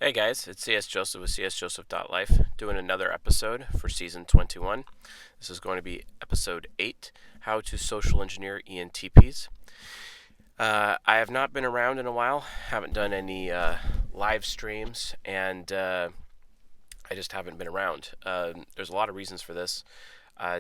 Hey guys, it's CS Joseph with csjoseph.life doing another episode for season 21. This is going to be episode 8, How to Social Engineer ENTPs. I have not been around in a while, haven't done any live streams, and I just haven't been around. There's a lot of reasons for this.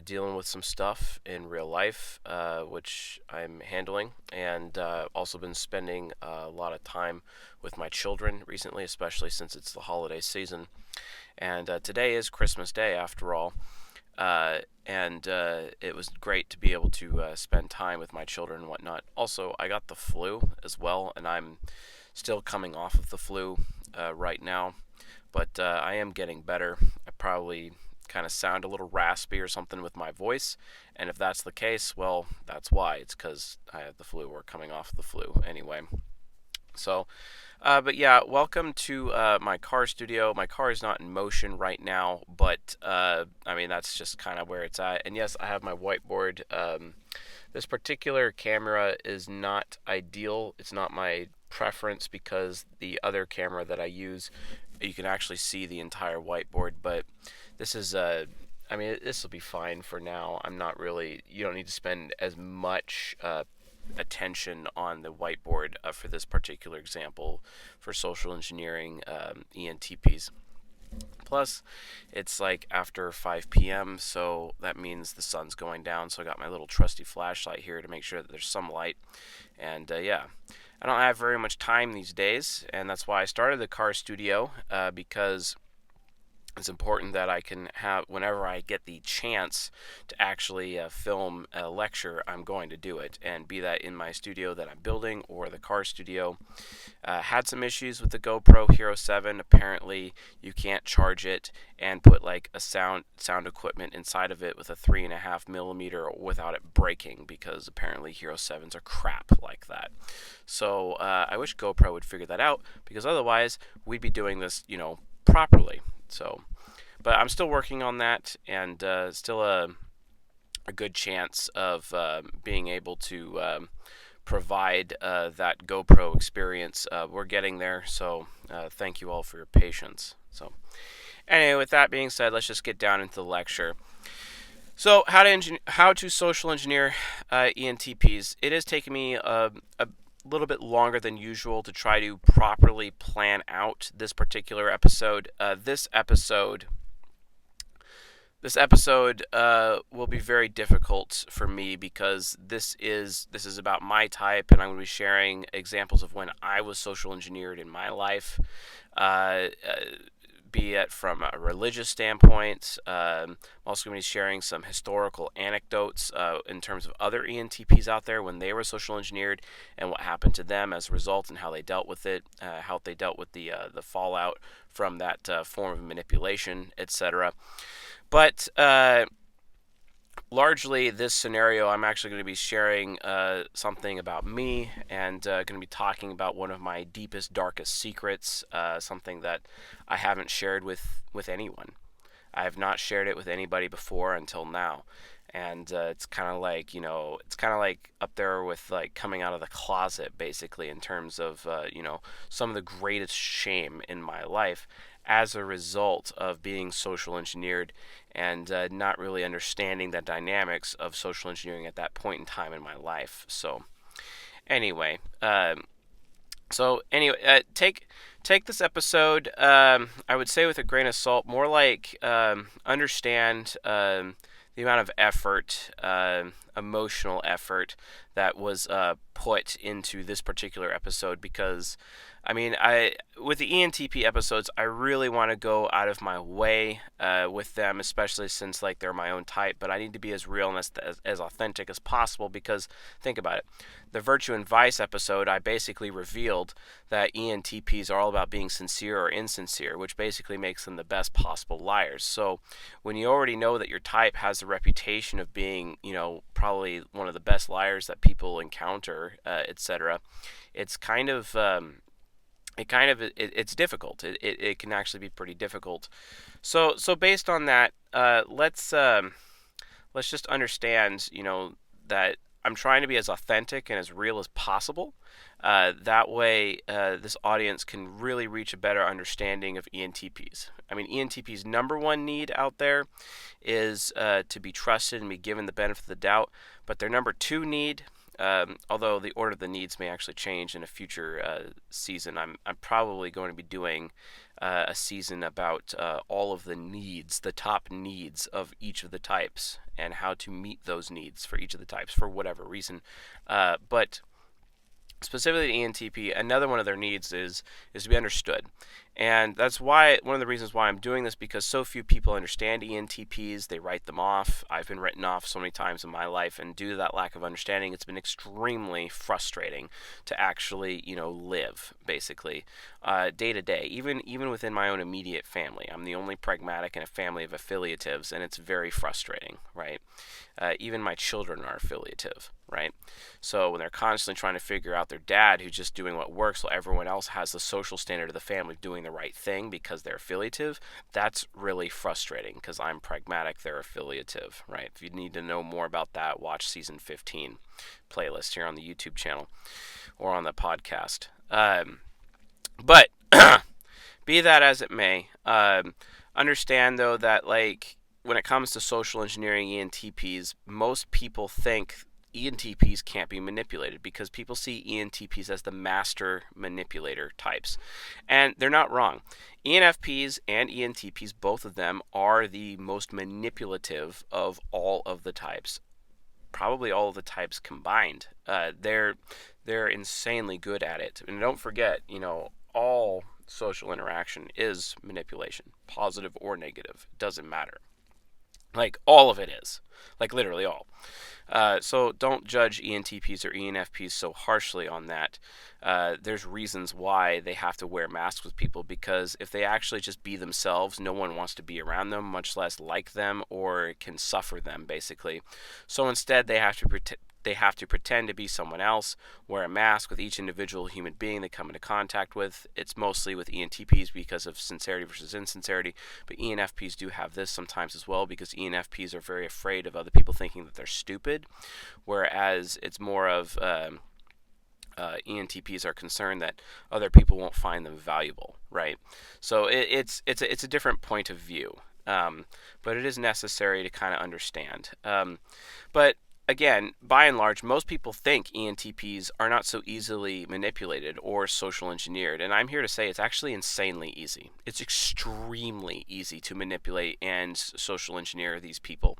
Dealing with some stuff in real life, which I'm handling, and also been spending a lot of time with my children recently, especially since it's the holiday season. And today is Christmas Day, after all. And it was great to be able to spend time with my children and whatnot. Also, I got the flu as well, and I'm still coming off of the flu right now, but I am getting better. I probably kind of sound a little raspy or something with my voice, and if that's the case, well, that's why. It's because I have the flu or coming off the flu anyway. So, but yeah, welcome to my car studio. My car is not in motion right now, but I mean, that's just kind of where it's at. And yes, I have my whiteboard. This particular camera is not ideal. It's not my preference because the other camera that I use, you can actually see the entire whiteboard, but this is I mean, this will be fine for now. I'm not really, you don't need to spend as much attention on the whiteboard for this particular example for social engineering ENTPs. Plus, it's like after 5 p.m., so that means the sun's going down. So I got my little trusty flashlight here to make sure that there's some light. And yeah, I don't have very much time these days, and that's why I started the car studio because it's important that I can have, whenever I get the chance to actually film a lecture, I'm going to do it, and be that in my studio that I'm building or the car studio. Had some issues with the GoPro Hero 7. Apparently, you can't charge it and put like a sound equipment inside of it with a 3.5 millimeter without it breaking, because apparently Hero 7s are crap like that. So I wish GoPro would figure that out, because otherwise we'd be doing this, properly. So, but I'm still working on that, and still a good chance of being able to provide that GoPro experience. We're getting there, so thank you all for your patience. So, anyway, with that being said, let's just get down into the lecture. So, how to social engineer ENTPs. It has taken me a little bit longer than usual to try to properly plan out this particular episode. This episode will be very difficult for me because this is about my type, and I'm going to be sharing examples of when I was social engineered in my life. Be it from a religious standpoint. I'm also going to be sharing some historical anecdotes in terms of other ENTPs out there when they were social engineered and what happened to them as a result, and how they dealt with it, how they dealt with the fallout from that form of manipulation, etc. But largely, this scenario, I'm actually going to be sharing something about me, and going to be talking about one of my deepest, darkest secrets, something that I haven't shared with anyone. I have not shared it with anybody before until now. And it's kind of like, it's kind of like up there with like coming out of the closet, basically, in terms of, some of the greatest shame in my life as a result of being social engineered and not really understanding the dynamics of social engineering at that point in time in my life. So, anyway, take this episode, I would say, with a grain of salt. More like understand the amount of effort, emotional effort that was put into this particular episode, because I mean, with the ENTP episodes, I really want to go out of my way with them, especially since like they're my own type. But I need to be as real and as authentic as possible, because think about it. The Virtue and Vice episode, I basically revealed that ENTPs are all about being sincere or insincere, which basically makes them the best possible liars. So when you already know that your type has the reputation of being, probably one of the best liars that people encounter, etc., it's kind of it's difficult. It can actually be pretty difficult. So based on that, let's just understand, that I'm trying to be as authentic and as real as possible. That way, this audience can really reach a better understanding of ENTPs. I mean, ENTP's number one need out there is to be trusted and be given the benefit of the doubt. But their number two need, although the order of the needs may actually change in a future season, I'm probably going to be doing a season about all of the needs, the top needs of each of the types, and how to meet those needs for each of the types for whatever reason. But specifically the ENTP, another one of their needs is to be understood. And that's why, one of the reasons why I'm doing this, because so few people understand ENTPs. They write them off. I've been written off so many times in my life, and due to that lack of understanding, it's been extremely frustrating to actually, live, basically, day to day, even within my own immediate family. I'm the only pragmatic in a family of affiliatives, and it's very frustrating, right? Even my children are affiliative, right? So when they're constantly trying to figure out their dad who's just doing what works while everyone else has the social standard of the family doing the right thing because they're affiliative, that's really frustrating because I'm pragmatic, they're affiliative, right? If you need to know more about that, watch season 15 playlist here on the YouTube channel or on the podcast. But be that as it may, understand though that when it comes to social engineering ENTPs, most people think ENTPs can't be manipulated because people see ENTPs as the master manipulator types. And they're not wrong. ENFPs and ENTPs, both of them, are the most manipulative of all of the types. Probably all of the types combined. They're insanely good at it. And don't forget, all social interaction is manipulation, positive or negative. It doesn't matter. All of it is. Literally all. So don't judge ENTPs or ENFPs so harshly on that. There's reasons why they have to wear masks with people, because if they actually just be themselves, no one wants to be around them, much less like them or can suffer them, basically. So instead, they have to pretend to be someone else, wear a mask with each individual human being they come into contact with. It's mostly with ENTPs because of sincerity versus insincerity, but ENFPs do have this sometimes as well, because ENFPs are very afraid of other people thinking that they're stupid, whereas it's more of ENTPs are concerned that other people won't find them valuable, right? So it's a different point of view, but it is necessary to kind of understand. But again, by and large, most people think ENTPs are not so easily manipulated or social engineered, and I'm here to say it's actually insanely easy. It's extremely easy to manipulate and social engineer these people,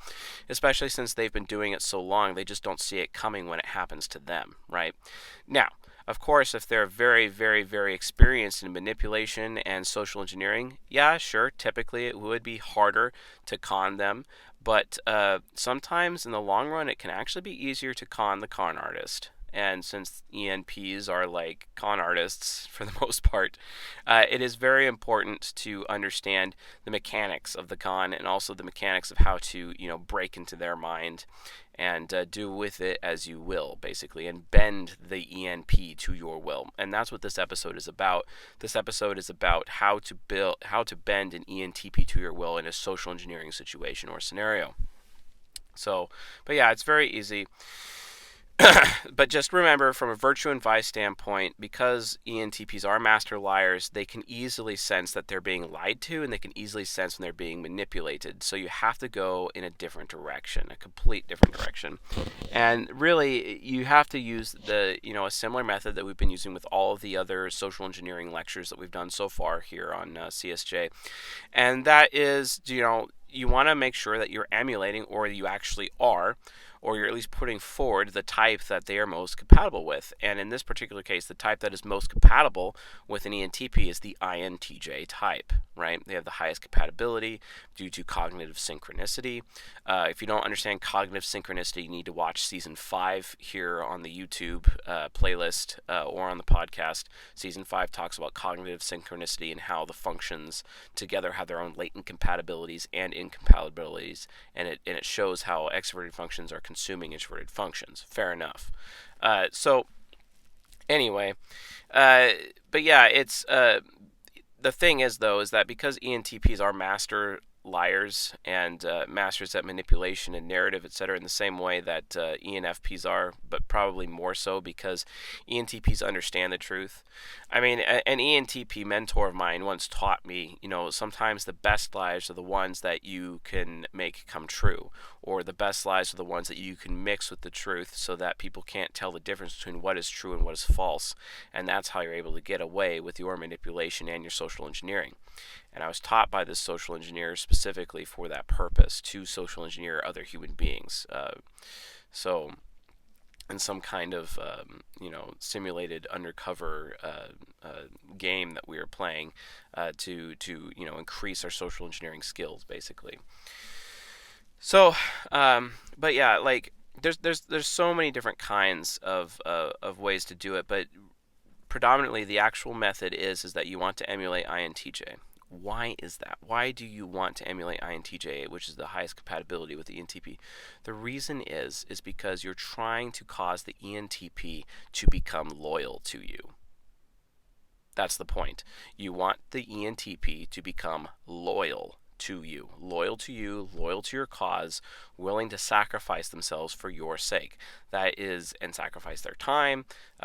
especially since they've been doing it so long, they just don't see it coming when it happens to them, right? Now, of course, if they're very, very, very experienced in manipulation and social engineering, yeah, sure, typically it would be harder to con them. But sometimes in the long run, it can actually be easier to con the con artist. And since ENPs are like con artists for the most part, it is very important to understand the mechanics of the con and also the mechanics of how to, break into their mind and do with it as you will, basically, and bend the ENP to your will. And that's what this episode is about. This episode is about how to bend an ENTP to your will in a social engineering situation or scenario. So, but yeah, it's very easy. But just remember, from a virtue and vice standpoint, because ENTPs are master liars, they can easily sense that they're being lied to, and they can easily sense when they're being manipulated. So you have to go in a different direction, a complete different direction. And really, you have to use a similar method that we've been using with all of the other social engineering lectures that we've done so far here on CSJ. And that is, you want to make sure that you're emulating, or you actually are, or you're at least putting forward the type that they are most compatible with. And in this particular case, the type that is most compatible with an ENTP is the INTJ type, right? They have the highest compatibility due to cognitive synchronicity. If you don't understand cognitive synchronicity, you need to watch Season 5 here on the YouTube playlist or on the podcast. Season 5 talks about cognitive synchronicity and how the functions together have their own latent compatibilities and incompatibilities, and it shows how extroverted functions are consuming introverted functions. Fair enough. So anyway, but yeah, it's the thing is though is that because ENTPs are master liars and masters at manipulation and narrative, etc., in the same way that ENFPs are, but probably more so because ENTPs understand the truth. I mean, an ENTP mentor of mine once taught me, sometimes the best lies are the ones that you can make come true, or the best lies are the ones that you can mix with the truth so that people can't tell the difference between what is true and what is false. And that's how you're able to get away with your manipulation and your social engineering. And I was taught by this social engineer specifically for that purpose, to social engineer other human beings. So in some kind of simulated undercover game that we were playing to increase our social engineering skills, basically. So, but yeah, like there's so many different kinds of ways to do it, but predominantly the actual method is that you want to emulate INTJ. Why is that? Why do you want to emulate INTJ, which is the highest compatibility with the ENTP? The reason is because you're trying to cause the ENTP to become loyal to you. That's the point. You want the ENTP to become loyal to you, loyal to your cause, willing to sacrifice themselves for your sake. That is, and sacrifice their time,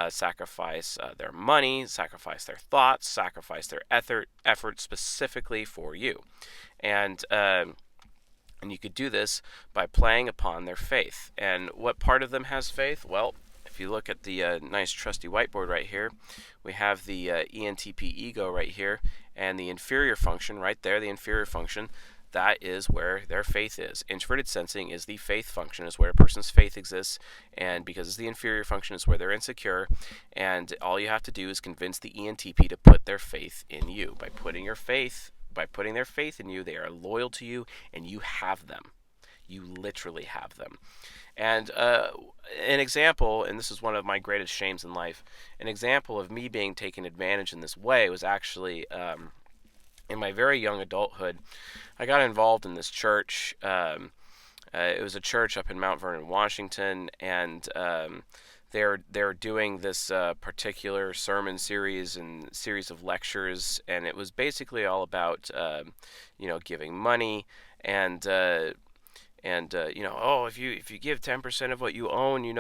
sacrifice their money, sacrifice their thoughts, sacrifice their effort specifically for you. And you could do this by playing upon their faith. And what part of them has faith? Well, if you look at the nice trusty whiteboard right here, we have the ENTP ego right here, and the inferior function right there, the inferior function, that is where their faith is. Introverted sensing is the faith function, is where a person's faith exists, and because it's the inferior function, is where they're insecure, and all you have to do is convince the ENTP to put their faith in you. By putting their faith in you, they are loyal to you, and you have them. You literally have them. And an example, and this is one of my greatest shames in life, an example of me being taken advantage in this way was actually in my very young adulthood. I got involved in this church. It was a church up in Mount Vernon, Washington, and they're doing this particular sermon series and series of lectures, and it was basically all about giving money and if you give 10% of what you own,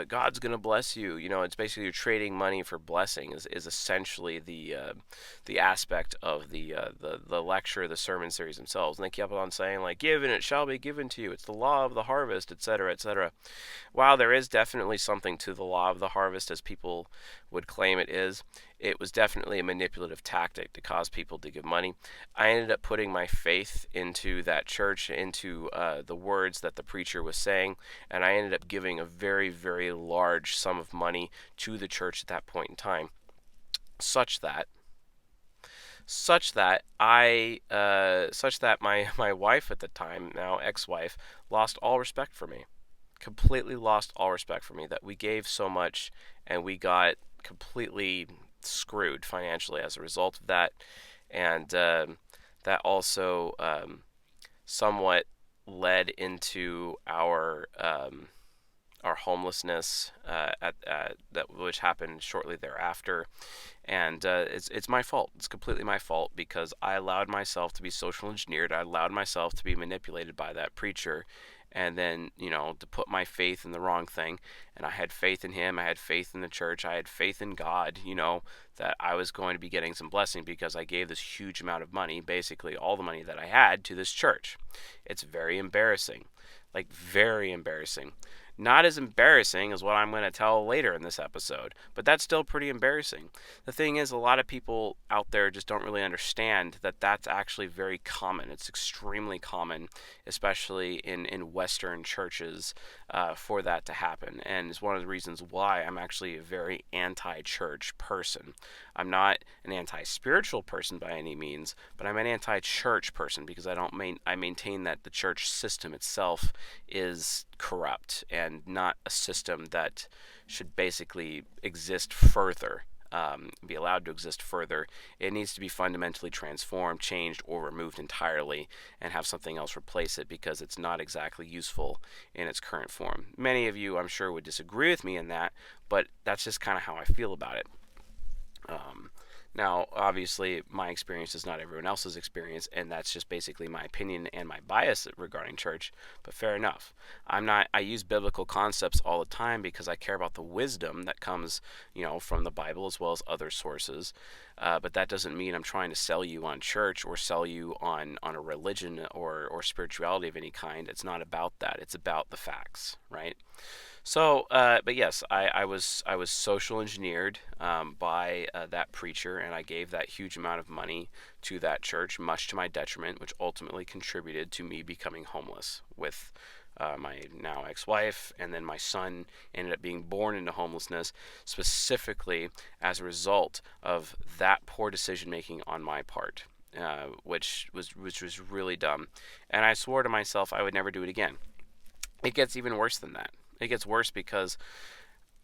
God's gonna bless you. It's basically you're trading money for blessing is essentially the aspect of the lecture, the sermon series themselves. And they kept on saying, like, give and it shall be given to you. It's the law of the harvest, etc., etc. While there is definitely something to the law of the harvest, as people would claim it was definitely a manipulative tactic to cause people to give money. I ended up putting my faith into that church, into the words that the preacher was saying, and I ended up giving a very, very large sum of money to the church at that point in time, such that my wife at the time, now ex-wife, lost all respect for me. Completely lost all respect for me, that we gave so much and we got completely screwed financially as a result of that. And that also somewhat led into our homelessness which happened shortly thereafter. And it's my fault. It's completely my fault, because I allowed myself to be social engineered. I allowed myself to be manipulated by that preacher, and then to put my faith in the wrong thing. And I had faith in him, I had faith in the church, I had faith in God, that I was going to be getting some blessing because I gave this huge amount of money, basically all the money that I had, to this church. It's very embarrassing, like very embarrassing. Not as embarrassing as what I'm going to tell later in this episode, but that's still pretty embarrassing. The thing is, a lot of people out there just don't really understand that that's actually very common. It's extremely common, especially in Western churches, for that to happen. And it's one of the reasons why I'm actually a very anti-church person. I'm not an anti-spiritual person by any means, but I'm an anti-church person because I maintain that the church system itself is corrupt and not a system that should basically exist further, be allowed to exist further. It needs to be fundamentally transformed, changed, or removed entirely, and have something else replace it because it's not exactly useful in its current form. Many of you, I'm sure, would disagree with me in that, but that's just kind of how I feel about it. Now, obviously, my experience is not everyone else's experience, and that's just basically my opinion and my bias regarding church. But fair enough. I use biblical concepts all the time because I care about the wisdom that comes, from the Bible as well as other sources. But that doesn't mean I'm trying to sell you on church or sell you on a religion or spirituality of any kind. It's not about that. It's about the facts, right? So, but yes, I was social engineered by that preacher, and I gave that huge amount of money to that church, much to my detriment, which ultimately contributed to me becoming homeless with my now ex-wife, and then my son ended up being born into homelessness, specifically as a result of that poor decision making on my part, which was really dumb, and I swore to myself I would never do it again. It gets even worse than that. It gets worse because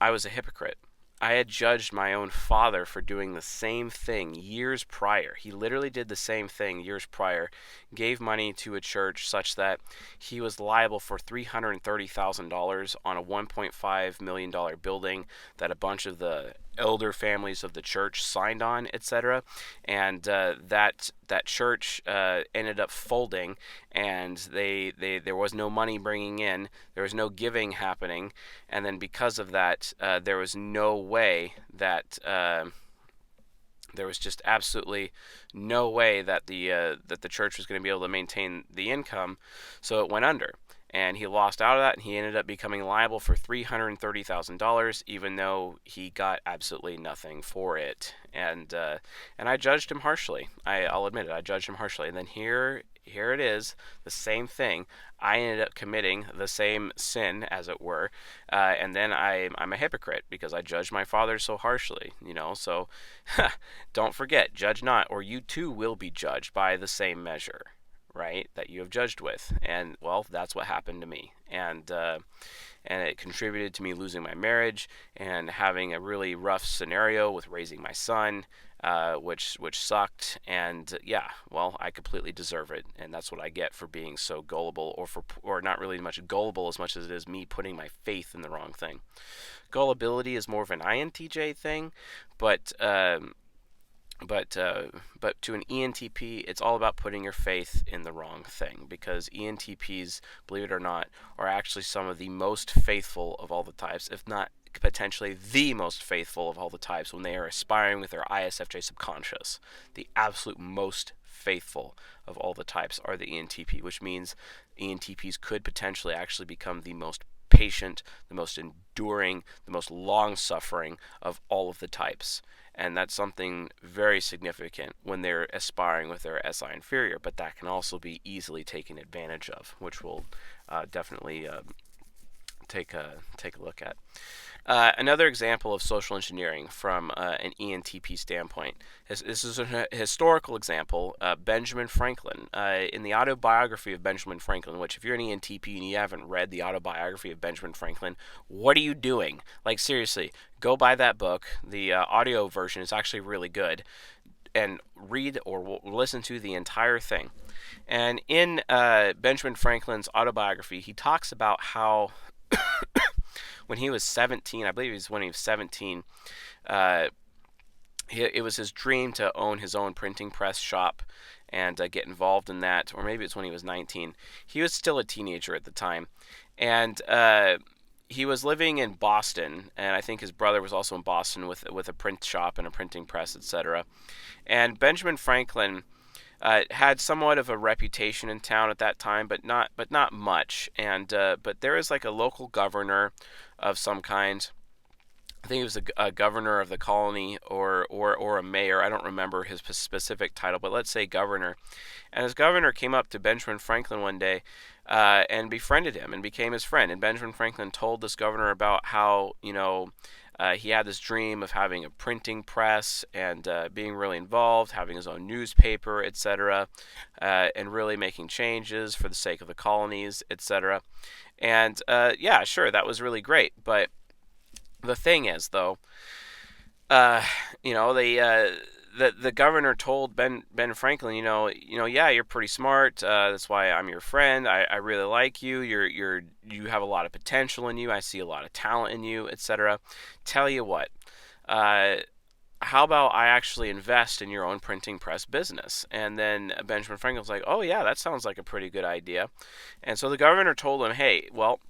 I was a hypocrite. I had judged my own father for doing the same thing years prior. He literally did the same thing years prior, gave money to a church such that he was liable for $330,000 on a $1.5 million building that a bunch of the elder families of the church signed on, etc. And that church ended up folding, and there was no money bringing in, there was no giving happening, and then because of that, there was no way that there was just absolutely no way that the church was going to be able to maintain the income, so it went under. And he lost out of that, and he ended up becoming liable for $330,000, even though he got absolutely nothing for it. And I judged him harshly. I'll admit it. I judged him harshly. And then here it is, the same thing. I ended up committing the same sin, as it were, and then I'm a hypocrite because I judged my father so harshly. So don't forget, judge not, or you too will be judged by the same measure, right, that you have judged with. And well, that's what happened to me, and it contributed to me losing my marriage and having a really rough scenario with raising my son, which sucked. And yeah, well, I completely deserve it, and that's what I get for being so gullible, or not really much gullible as much as it is me putting my faith in the wrong thing. Gullibility is more of an INTJ thing, but to an ENTP, it's all about putting your faith in the wrong thing, because ENTPs, believe it or not, are actually some of the most faithful of all the types, if not potentially the most faithful of all the types when they are aspiring with their ISFJ subconscious. The absolute most faithful of all the types are the ENTP, which means ENTPs could potentially actually become the most patient, the most enduring, the most long-suffering of all of the types. And that's something very significant when they're aspiring with their SI inferior, but that can also be easily taken advantage of, which we'll definitely take a look at. Another example of social engineering from an ENTP standpoint. This is a historical example. Benjamin Franklin. In the autobiography of Benjamin Franklin, which if you're an ENTP and you haven't read the autobiography of Benjamin Franklin, what are you doing? Like, seriously, go buy that book. The audio version is actually really good. And read or listen to the entire thing. And in Benjamin Franklin's autobiography, he talks about how when he was 17, I believe it was when he was 17, it was his dream to own his own printing press shop and get involved in that. Or maybe it's when he was 19. He was still a teenager at the time. And he was living in Boston, and I think his brother was also in Boston with a print shop and a printing press, etc. And Benjamin Franklin had somewhat of a reputation in town at that time, but not much. And but there is like a local governor of some kind. I think he was a governor of the colony or a mayor. I don't remember his specific title, but let's say governor. And his governor came up to Benjamin Franklin one day and befriended him and became his friend. And Benjamin Franklin told this governor about how, he had this dream of having a printing press and being really involved, having his own newspaper, etc., and really making changes for the sake of the colonies, etc. And yeah, sure, that was really great. But the thing is, though, the governor told Ben Franklin, yeah, you're pretty smart. That's why I'm your friend. I really like you. You have a lot of potential in you. I see a lot of talent in you, etc. Tell you what, how about I actually invest in your own printing press business? And then Benjamin Franklin's like, oh yeah, that sounds like a pretty good idea. And so the governor told him, hey, well,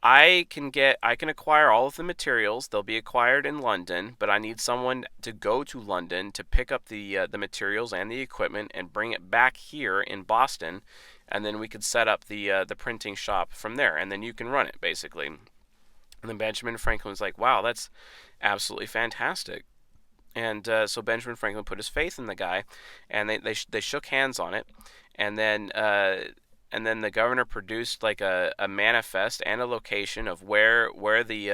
I can acquire all of the materials. They'll be acquired in London, but I need someone to go to London to pick up the materials and the equipment and bring it back here in Boston, and then we could set up the printing shop from there, and then you can run it basically. And then Benjamin Franklin was like, wow, that's absolutely fantastic. And so Benjamin Franklin put his faith in the guy, and they shook hands on it, and then the governor produced like a manifest and a location of where the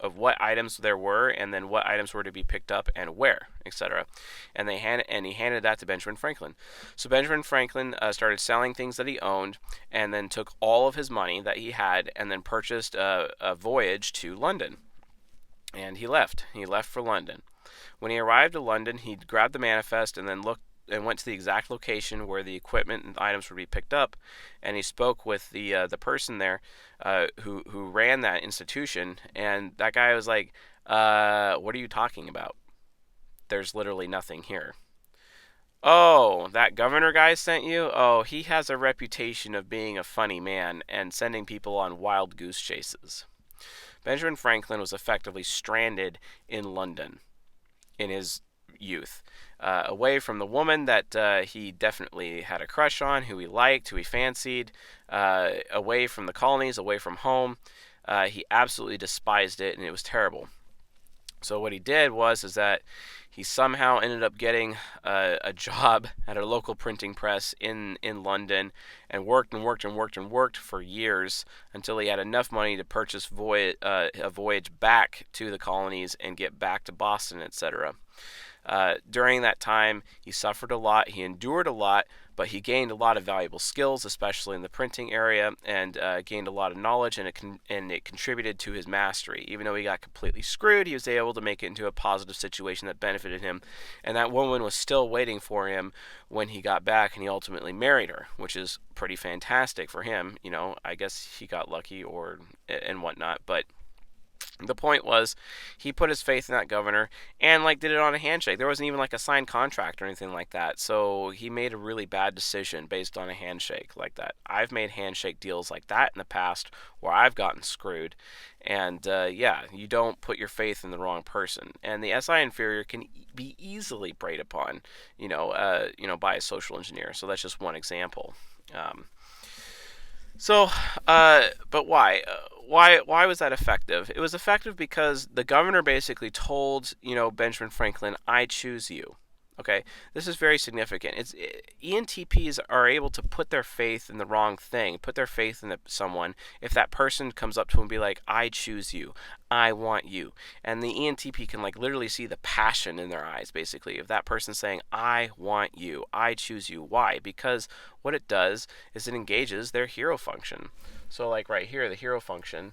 of what items there were, and then what items were to be picked up and where, etc. And he handed that to Benjamin Franklin. So Benjamin Franklin started selling things that he owned, and then took all of his money that he had, and then purchased a voyage to London. And he left. He left for London. When he arrived in London, he grabbed the manifest and then looked and went to the exact location where the equipment and items would be picked up, and he spoke with the person there who ran that institution, and that guy was like, "What are you talking about? There's literally nothing here." Oh, that governor guy sent you? Oh, he has a reputation of being a funny man and sending people on wild goose chases. Benjamin Franklin was effectively stranded in London in his youth, away from the woman that he definitely had a crush on, who he liked, who he fancied, away from the colonies, away from home. He absolutely despised it, and it was terrible. So what he did is that he somehow ended up getting a job at a local printing press in London, and worked and worked and worked and worked for years until he had enough money to purchase a voyage back to the colonies and get back to Boston, etc. During that time, he suffered a lot, he endured a lot, but he gained a lot of valuable skills, especially in the printing area, and gained a lot of knowledge, and it contributed to his mastery. Even though he got completely screwed, he was able to make it into a positive situation that benefited him, and that woman was still waiting for him when he got back, and he ultimately married her, which is pretty fantastic for him. I guess he got lucky and whatnot, but the point was, he put his faith in that governor and did it on a handshake. There wasn't even a signed contract or anything like that. So he made a really bad decision based on a handshake like that. I've made handshake deals like that in the past where I've gotten screwed. And yeah, you don't put your faith in the wrong person. And the SI inferior can be easily preyed upon, by a social engineer. So that's just one example. But why? Why was that effective? It was effective because the governor basically told, Benjamin Franklin, I choose you. Okay, this is very significant. ENTPs are able to put their faith in the wrong thing, put their faith in someone, if that person comes up to him and be like, I choose you, I want you. And the ENTP can literally see the passion in their eyes, basically, if that person saying, I want you, I choose you. Why? Because what it does is it engages their hero function. So right here, the hero function,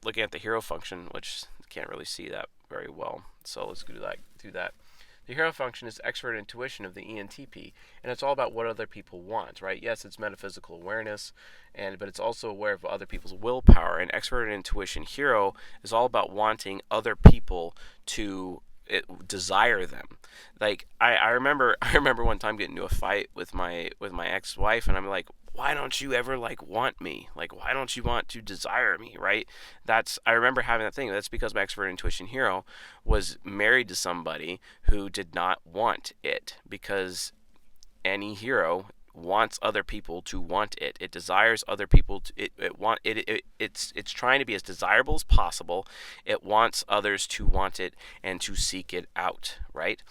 looking at the hero function, which you can't really see that very well, so let's do that. The hero function is expert intuition of the ENTP, and it's all about what other people want, right? Yes, it's metaphysical awareness, but it's also aware of other people's willpower. And expert intuition hero is all about wanting other people to desire them. I remember one time getting into a fight with my ex-wife, and I'm like, why don't you ever want me? Why don't you want to desire me, right? I remember having that thing. That's because my expert intuition hero was married to somebody who did not want it, because any hero wants other people to want it. It desires other people to, it's trying to be as desirable as possible. It wants others to want it and to seek it out, right?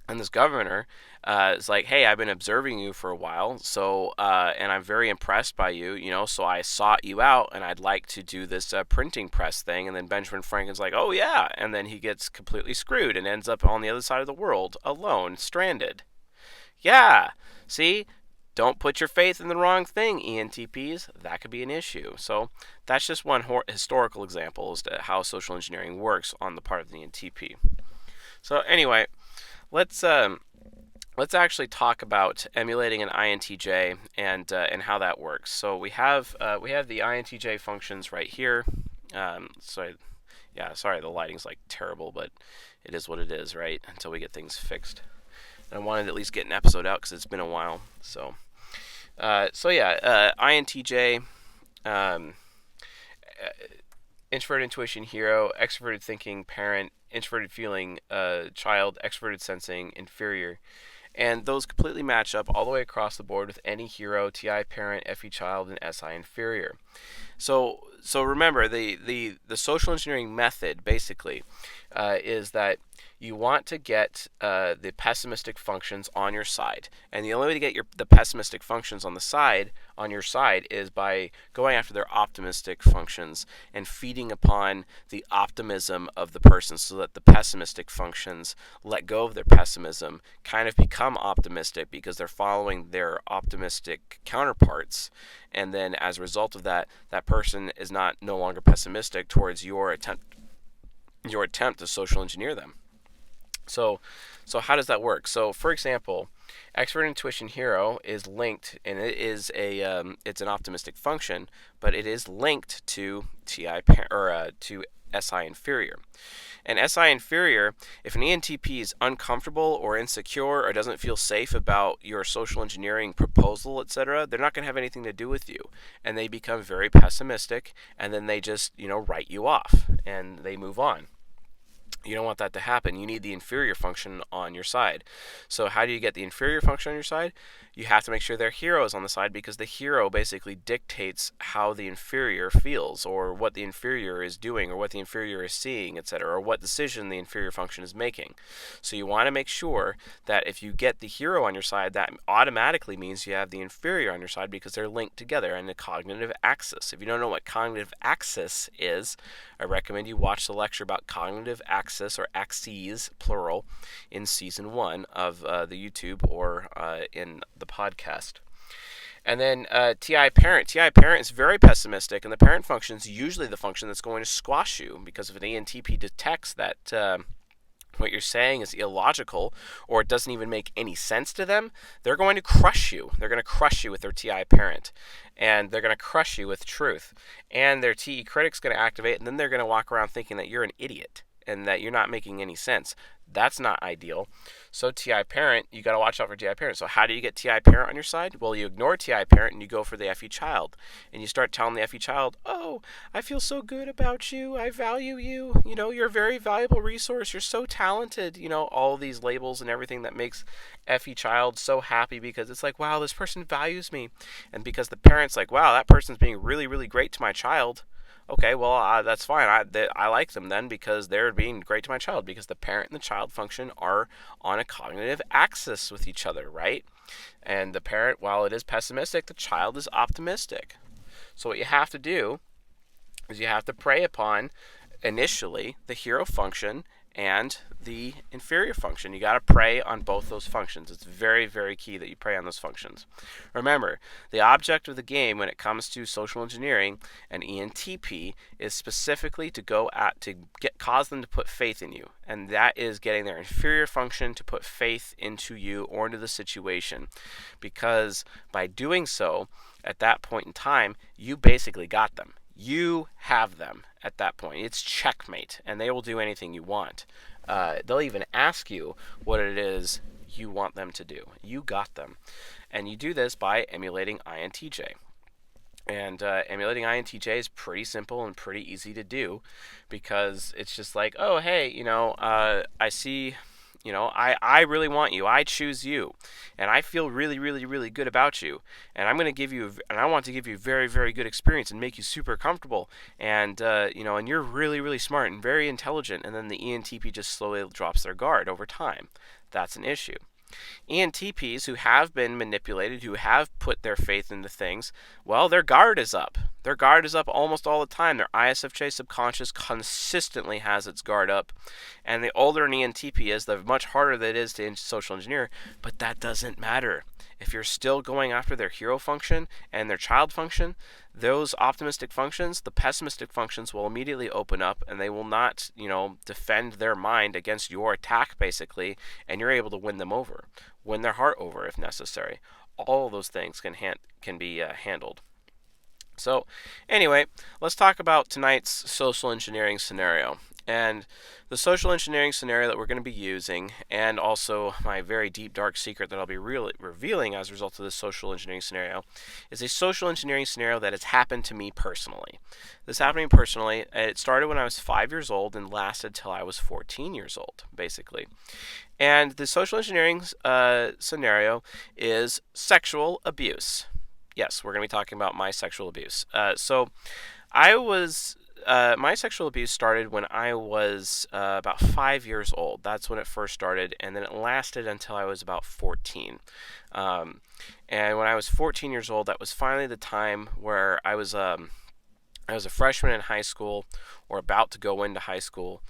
And this governor is like, hey, I've been observing you for a while, so and I'm very impressed by you, so I sought you out, and I'd like to do this printing press thing. And then Benjamin Franklin's like, oh yeah, and then he gets completely screwed and ends up on the other side of the world, alone, stranded. Yeah, see? Don't put your faith in the wrong thing, ENTPs. That could be an issue. So that's just one historical example as to how social engineering works on the part of the ENTP. So anyway, let's actually talk about emulating an INTJ and how that works. So we have the INTJ functions right here. Sorry, the lighting's terrible, but it is what it is, right? Until we get things fixed. And I wanted to at least get an episode out because it's been a while. So INTJ, um, introverted intuition hero, extroverted thinking parent, introverted feeling child, extroverted sensing inferior. And those completely match up all the way across the board with any hero, TI parent, FE child, and SI inferior. So remember, the social engineering method basically is that you want to get the pessimistic functions on your side, and the only way to get the pessimistic functions on your side is by going after their optimistic functions and feeding upon the optimism of the person, so that the pessimistic functions let go of their pessimism, kind of become optimistic because they're following their optimistic counterparts, and then as a result of that, that person is no longer pessimistic towards your attempt to social engineer them. So how does that work? So for example, expert intuition hero is linked, and it is it's an optimistic function, but it is linked to to SI inferior. And SI inferior, if an ENTP is uncomfortable or insecure or doesn't feel safe about your social engineering proposal, etc., they're not going to have anything to do with you, and they become very pessimistic, and then they just write you off and they move on. You don't want that to happen. You need the inferior function on your side. So how do you get the inferior function on your side? You have to make sure their hero is on the side, because the hero basically dictates how the inferior feels, or what the inferior is doing, or what the inferior is seeing, etc., or what decision the inferior function is making. So you want to make sure that if you get the hero on your side, that automatically means you have the inferior on your side, because they're linked together in the cognitive axis. If you don't know what cognitive axis is, I recommend you watch the lecture about cognitive axis, or axes, plural, in season 1 of the YouTube, or in the podcast. And then TI parent. TI parent is very pessimistic, and the parent function is usually the function that's going to squash you, because if an ENTP detects that what you're saying is illogical, or it doesn't even make any sense to them, they're going to crush you. They're going to crush you with their TI parent, and they're going to crush you with truth. And their TE critic's going to activate, and then they're going to walk around thinking that you're an idiot and that you're not making any sense. That's not ideal. So TI parent, you got to watch out for TI parent. So how do you get TI parent on your side? Well, you ignore TI parent and you go for the FE child. And you start telling the FE child, oh, I feel so good about you. I value you. You're a very valuable resource. You're so talented. All these labels and everything that makes FE child so happy, because it's like, wow, this person values me. And because the parent's like, wow, that person's being really, really great to my child. Okay, well, that's fine. I like them then, because they're being great to my child, because the parent and the child function are on a cognitive axis with each other, right? And the parent, while it is pessimistic, the child is optimistic. So what you have to do is you have to prey upon, initially, the hero function and the inferior function. You got to prey on both those functions. It's very, very key that you prey on those functions. Remember, the object of the game when it comes to social engineering and ENTP is specifically to cause them to put faith in you, and that is getting their inferior function to put faith into you or into the situation, because by doing so, at that point in time, you basically got them. You have them at that point. It's checkmate, and they will do anything you want. They'll even ask you what it is you want them to do. You got them. And you do this by emulating INTJ. And emulating INTJ is pretty simple and pretty easy to do, because it's just like, oh, hey, I see... I really want you. I choose you. And I feel really, really, really good about you. And I want to give you a very, very good experience and make you super comfortable. And, and you're really, really smart and very intelligent. And then the ENTP just slowly drops their guard over time. That's an issue. ENTPs who have been manipulated, who have put their faith into things, well, their guard is up. Their guard is up almost all the time. Their ISFJ subconscious consistently has its guard up. And the older an ENTP is, the much harder that it is to social engineer, but that doesn't matter. If you're still going after their hero function and their child function, those optimistic functions, the pessimistic functions will immediately open up, and they will not, defend their mind against your attack, basically, and you're able to win them over, win their heart over if necessary. All of those things can be handled. So, anyway, let's talk about tonight's social engineering scenario. And the social engineering scenario that we're going to be using, and also my very deep, dark secret that I'll be revealing as a result of this social engineering scenario, is a social engineering scenario that has happened to me personally. This happened to me personally. It started when I was 5 years old and lasted till I was 14 years old, basically. And the social engineering scenario is sexual abuse. Yes, we're going to be talking about my sexual abuse. I was my sexual abuse started when I was about 5 years old. That's when it first started, and then it lasted until I was about 14. And when I was 14 years old, that was finally the time where I was a freshman in high school, or about to go into high school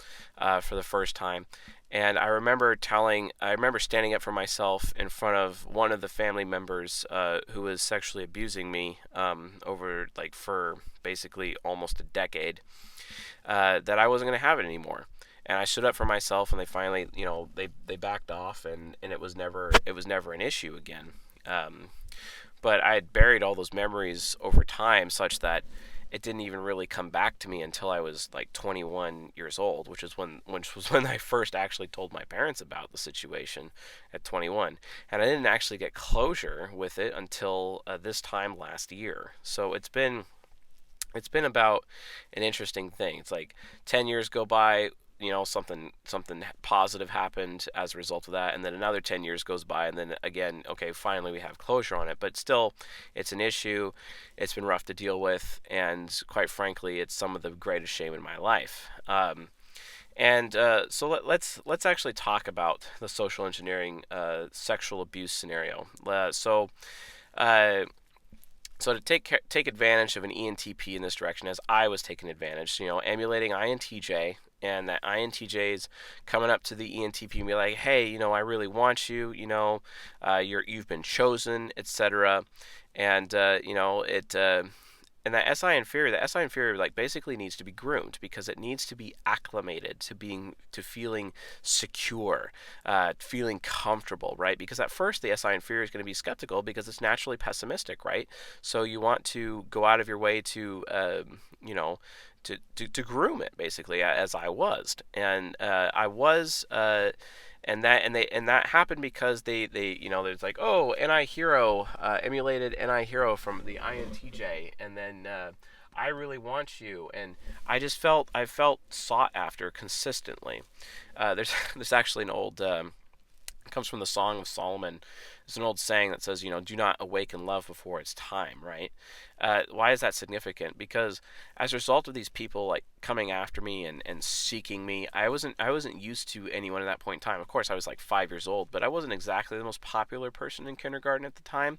for the first time. And I remember standing up for myself in front of one of the family members who was sexually abusing me for basically almost a decade, that I wasn't going to have it anymore. And I stood up for myself, and they finally, they backed off, and it was never an issue again. But I had buried all those memories over time, such that it didn't even really come back to me until I was like 21 years old, which was when I first actually told my parents about the situation at 21. And I didn't actually get closure with it until this time last year. So it's been about an interesting thing. It's like 10 years go by, something positive happened as a result of that, and then another 10 years goes by, and then again, okay, finally we have closure on it. But still, it's an issue. It's been rough to deal with, and quite frankly, it's some of the greatest shame in my life. So let's actually talk about the social engineering sexual abuse scenario. So to take advantage of an ENTP in this direction, as I was taking advantage, emulating INTJ, and that INTJ's coming up to the ENTP and be like, hey, I really want you, you've been chosen, etc. And and that SI inferior like basically needs to be groomed, because it needs to be acclimated to feeling secure, feeling comfortable, right? Because at first the SI inferior is going to be skeptical because it's naturally pessimistic, right? So you want to go out of your way to to groom it, basically, as I was. And I was and that happened because they there's like, oh, NI hero, emulated NI hero from the INTJ, and then I really want you, and I felt sought after consistently. There's actually an old it comes from the Song of Solomon. There's an old saying that says, do not awaken love before it's time, right? Why is that significant? Because as a result of these people like coming after me and seeking me, I wasn't used to anyone at that point in time. Of course, I was like 5 years old, but I wasn't exactly the most popular person in kindergarten at the time.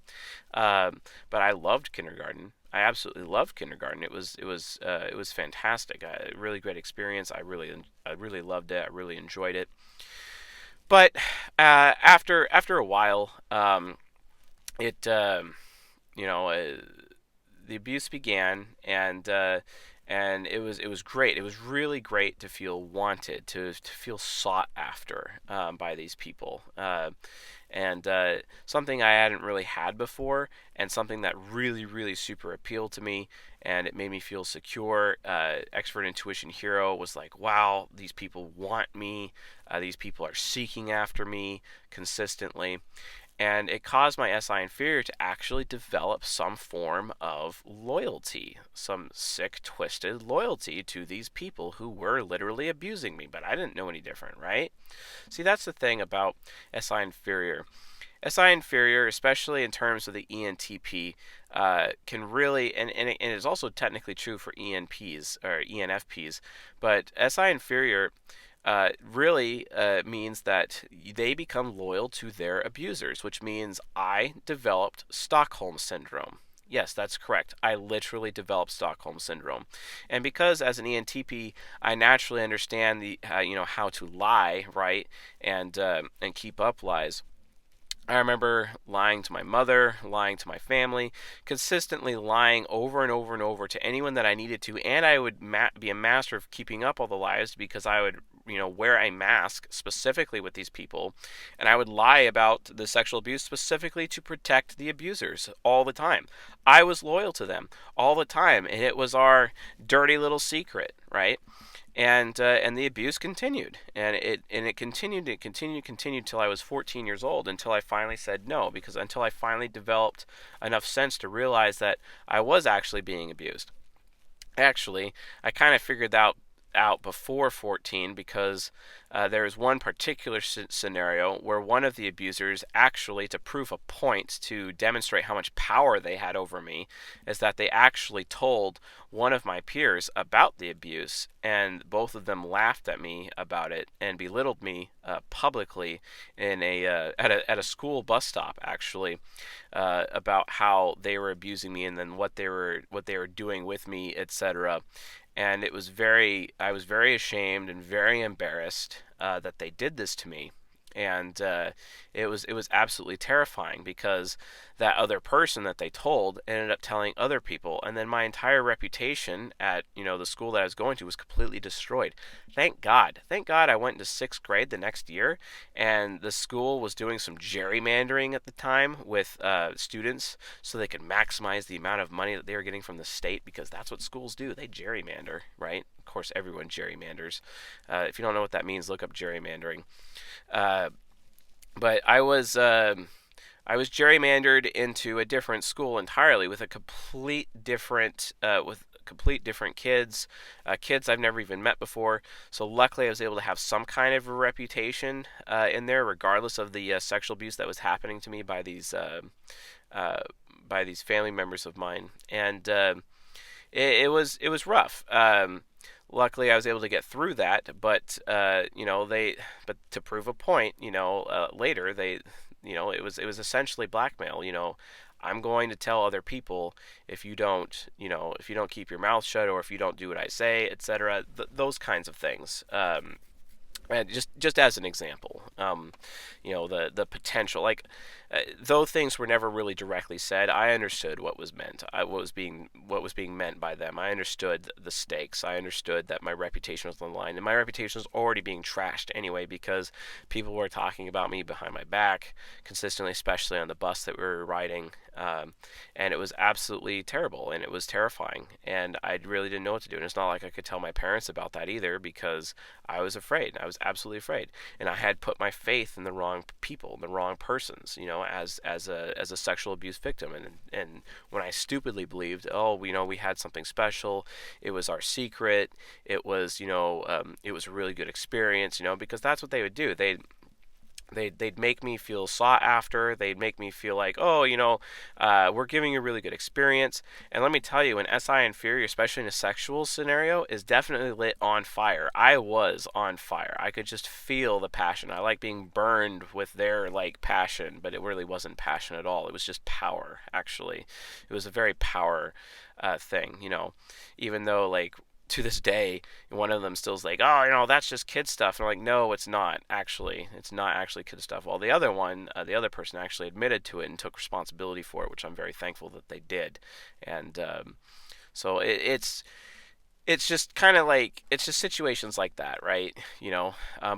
But I loved kindergarten. I absolutely loved kindergarten. It was fantastic. A really great experience. I really loved it. I really enjoyed it. But after a while, it the abuse began, and it was great. It was really great to feel wanted, to feel sought after by these people, and something I hadn't really had before, and something that really super appealed to me, and it made me feel secure. Expert Intuition Hero was like, wow, these people want me. These people are seeking after me consistently. And it caused my SI inferior to actually develop some form of loyalty, some sick, twisted loyalty to these people who were literally abusing me. But I didn't know any different, right? See, that's the thing about SI inferior. SI inferior, especially in terms of the ENTP, can really, and it is also technically true for ENPs or ENFPs, but SI inferior really means that they become loyal to their abusers, which means I developed Stockholm Syndrome. Yes, that's correct. I literally developed Stockholm Syndrome. And because as an ENTP, I naturally understand how to lie, right? And keep up lies. I remember lying to my mother, lying to my family, consistently lying over and over and over to anyone that I needed to, and I would be a master of keeping up all the lies, because I would wear a mask specifically with these people, and I would lie about the sexual abuse specifically to protect the abusers all the time. I was loyal to them all the time, and it was our dirty little secret, right? And the abuse continued, and it continued till I was 14 years old, until I finally said no, because until I finally developed enough sense to realize that I was actually being abused. Actually, I kind of figured out before 14, because there was one particular scenario where one of the abusers, actually to prove a point, to demonstrate how much power they had over me, is that they actually told one of my peers about the abuse, and both of them laughed at me about it and belittled me publicly in at a school bus stop, actually, about how they were abusing me, and then what they were doing with me, etc. And I was very ashamed and very embarrassed that they did this to me. And it was absolutely terrifying, because that other person that they told ended up telling other people, and then my entire reputation at the school that I was going to was completely destroyed. Thank God I went into sixth grade the next year, and the school was doing some gerrymandering at the time with students, so they could maximize the amount of money that they were getting from the state, because that's what schools do. They gerrymander, right? Of course, everyone gerrymanders. If you don't know what that means, look up gerrymandering. Uh, but I was gerrymandered into a different school entirely, with a complete different kids, kids I've never even met before. So luckily, I was able to have some kind of a reputation in there, regardless of the sexual abuse that was happening to me uh, by these family members of mine, and it was rough. Luckily, I was able to get through that, but but to prove a point, later it was essentially blackmail. I'm going to tell other people if you don't, if you don't keep your mouth shut, or if you don't do what I say, etc. Those kinds of things. And just as an example, the potential, like, though things were never really directly said, I understood what was meant. What was being meant by them. I understood the stakes. I understood that my reputation was on the line, and my reputation was already being trashed anyway, because people were talking about me behind my back consistently, especially on the bus that we were riding. And it was absolutely terrible, and it was terrifying, and I really didn't know what to do. And it's not like I could tell my parents about that either, because I was afraid. I was absolutely afraid, and I had put my faith in the wrong people, the wrong persons, as a sexual abuse victim. And when I stupidly believed, oh, we had something special, it was our secret, it was a really good experience, because that's what they would do. They'd make me feel sought after. They'd make me feel like, oh, we're giving you a really good experience. And let me tell you, an SI inferior, especially in a sexual scenario, is definitely lit on fire. I was on fire. I could just feel the passion. I like being burned with their passion, but it really wasn't passion at all. It was just power. Actually, it was a very power thing. Even though to this day, one of them still's like, oh, that's just kid stuff. And I'm like, no, it's not actually. It's not actually kid stuff. Well, the other one, the other person actually admitted to it and took responsibility for it, which I'm very thankful that they did. And so it's just kind of it's just situations like that, right?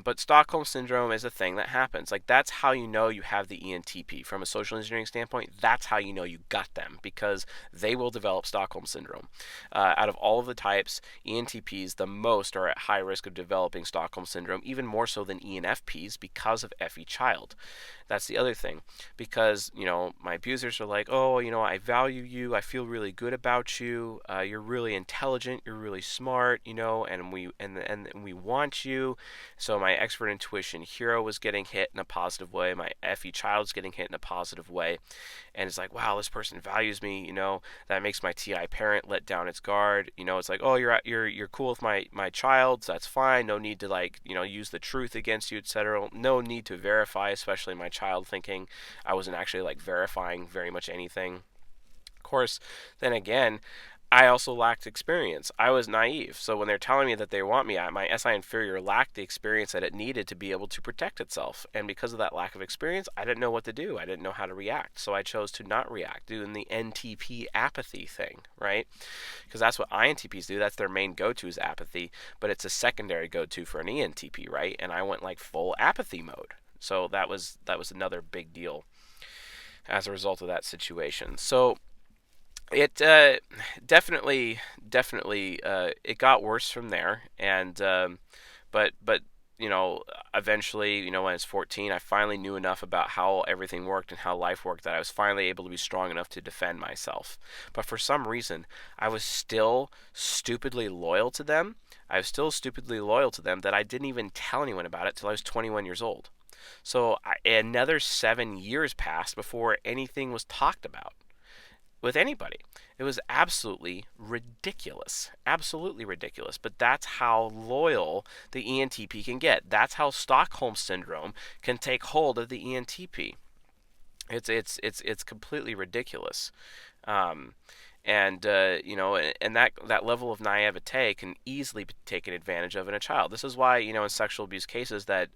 But Stockholm syndrome is a thing that happens. That's how you know you have the ENTP from a social engineering standpoint. That's how you know you got them, because they will develop Stockholm syndrome. Out of all of the types, ENTPs the most are at high risk of developing Stockholm syndrome, even more so than ENFPs, because of FE child. That's the other thing, because my abusers are like, oh, I value you, I feel really good about you, you're really intelligent, you're really smart, and we want you. So my expert intuition hero was getting hit in a positive way. My FE child's getting hit in a positive way, and it's like, wow, this person values me. That makes my TI parent let down its guard. It's like, oh, you're cool with my child, so that's fine. No need to use the truth against you, etc. No need to verify, especially my child thinking I wasn't actually verifying very much anything. Of course, then again, I also lacked experience. I was naive. So when they're telling me that they want me, my SI inferior lacked the experience that it needed to be able to protect itself. And because of that lack of experience, I didn't know what to do. I didn't know how to react. So I chose to not react, doing the NTP apathy thing, right? Because that's what INTPs do. That's their main go-to, is apathy. But it's a secondary go-to for an ENTP, right? And I went full apathy mode. So that was another big deal as a result of that situation. So it definitely it got worse from there, and but you know, eventually, you know, when I was 14, I finally knew enough about how everything worked and how life worked that I was finally able to be strong enough to defend myself. But for some reason, I was still stupidly loyal to them. I was still stupidly loyal to them that I didn't even tell anyone about it till I was 21 years old. So another 7 years passed before anything was talked about with anybody. It was absolutely ridiculous. Absolutely ridiculous. But that's how loyal the ENTP can get. That's how Stockholm syndrome can take hold of the ENTP. It's completely ridiculous. Um, and you know, and that level of naivete can easily be taken advantage of in a child. This is why, you know, in sexual abuse cases that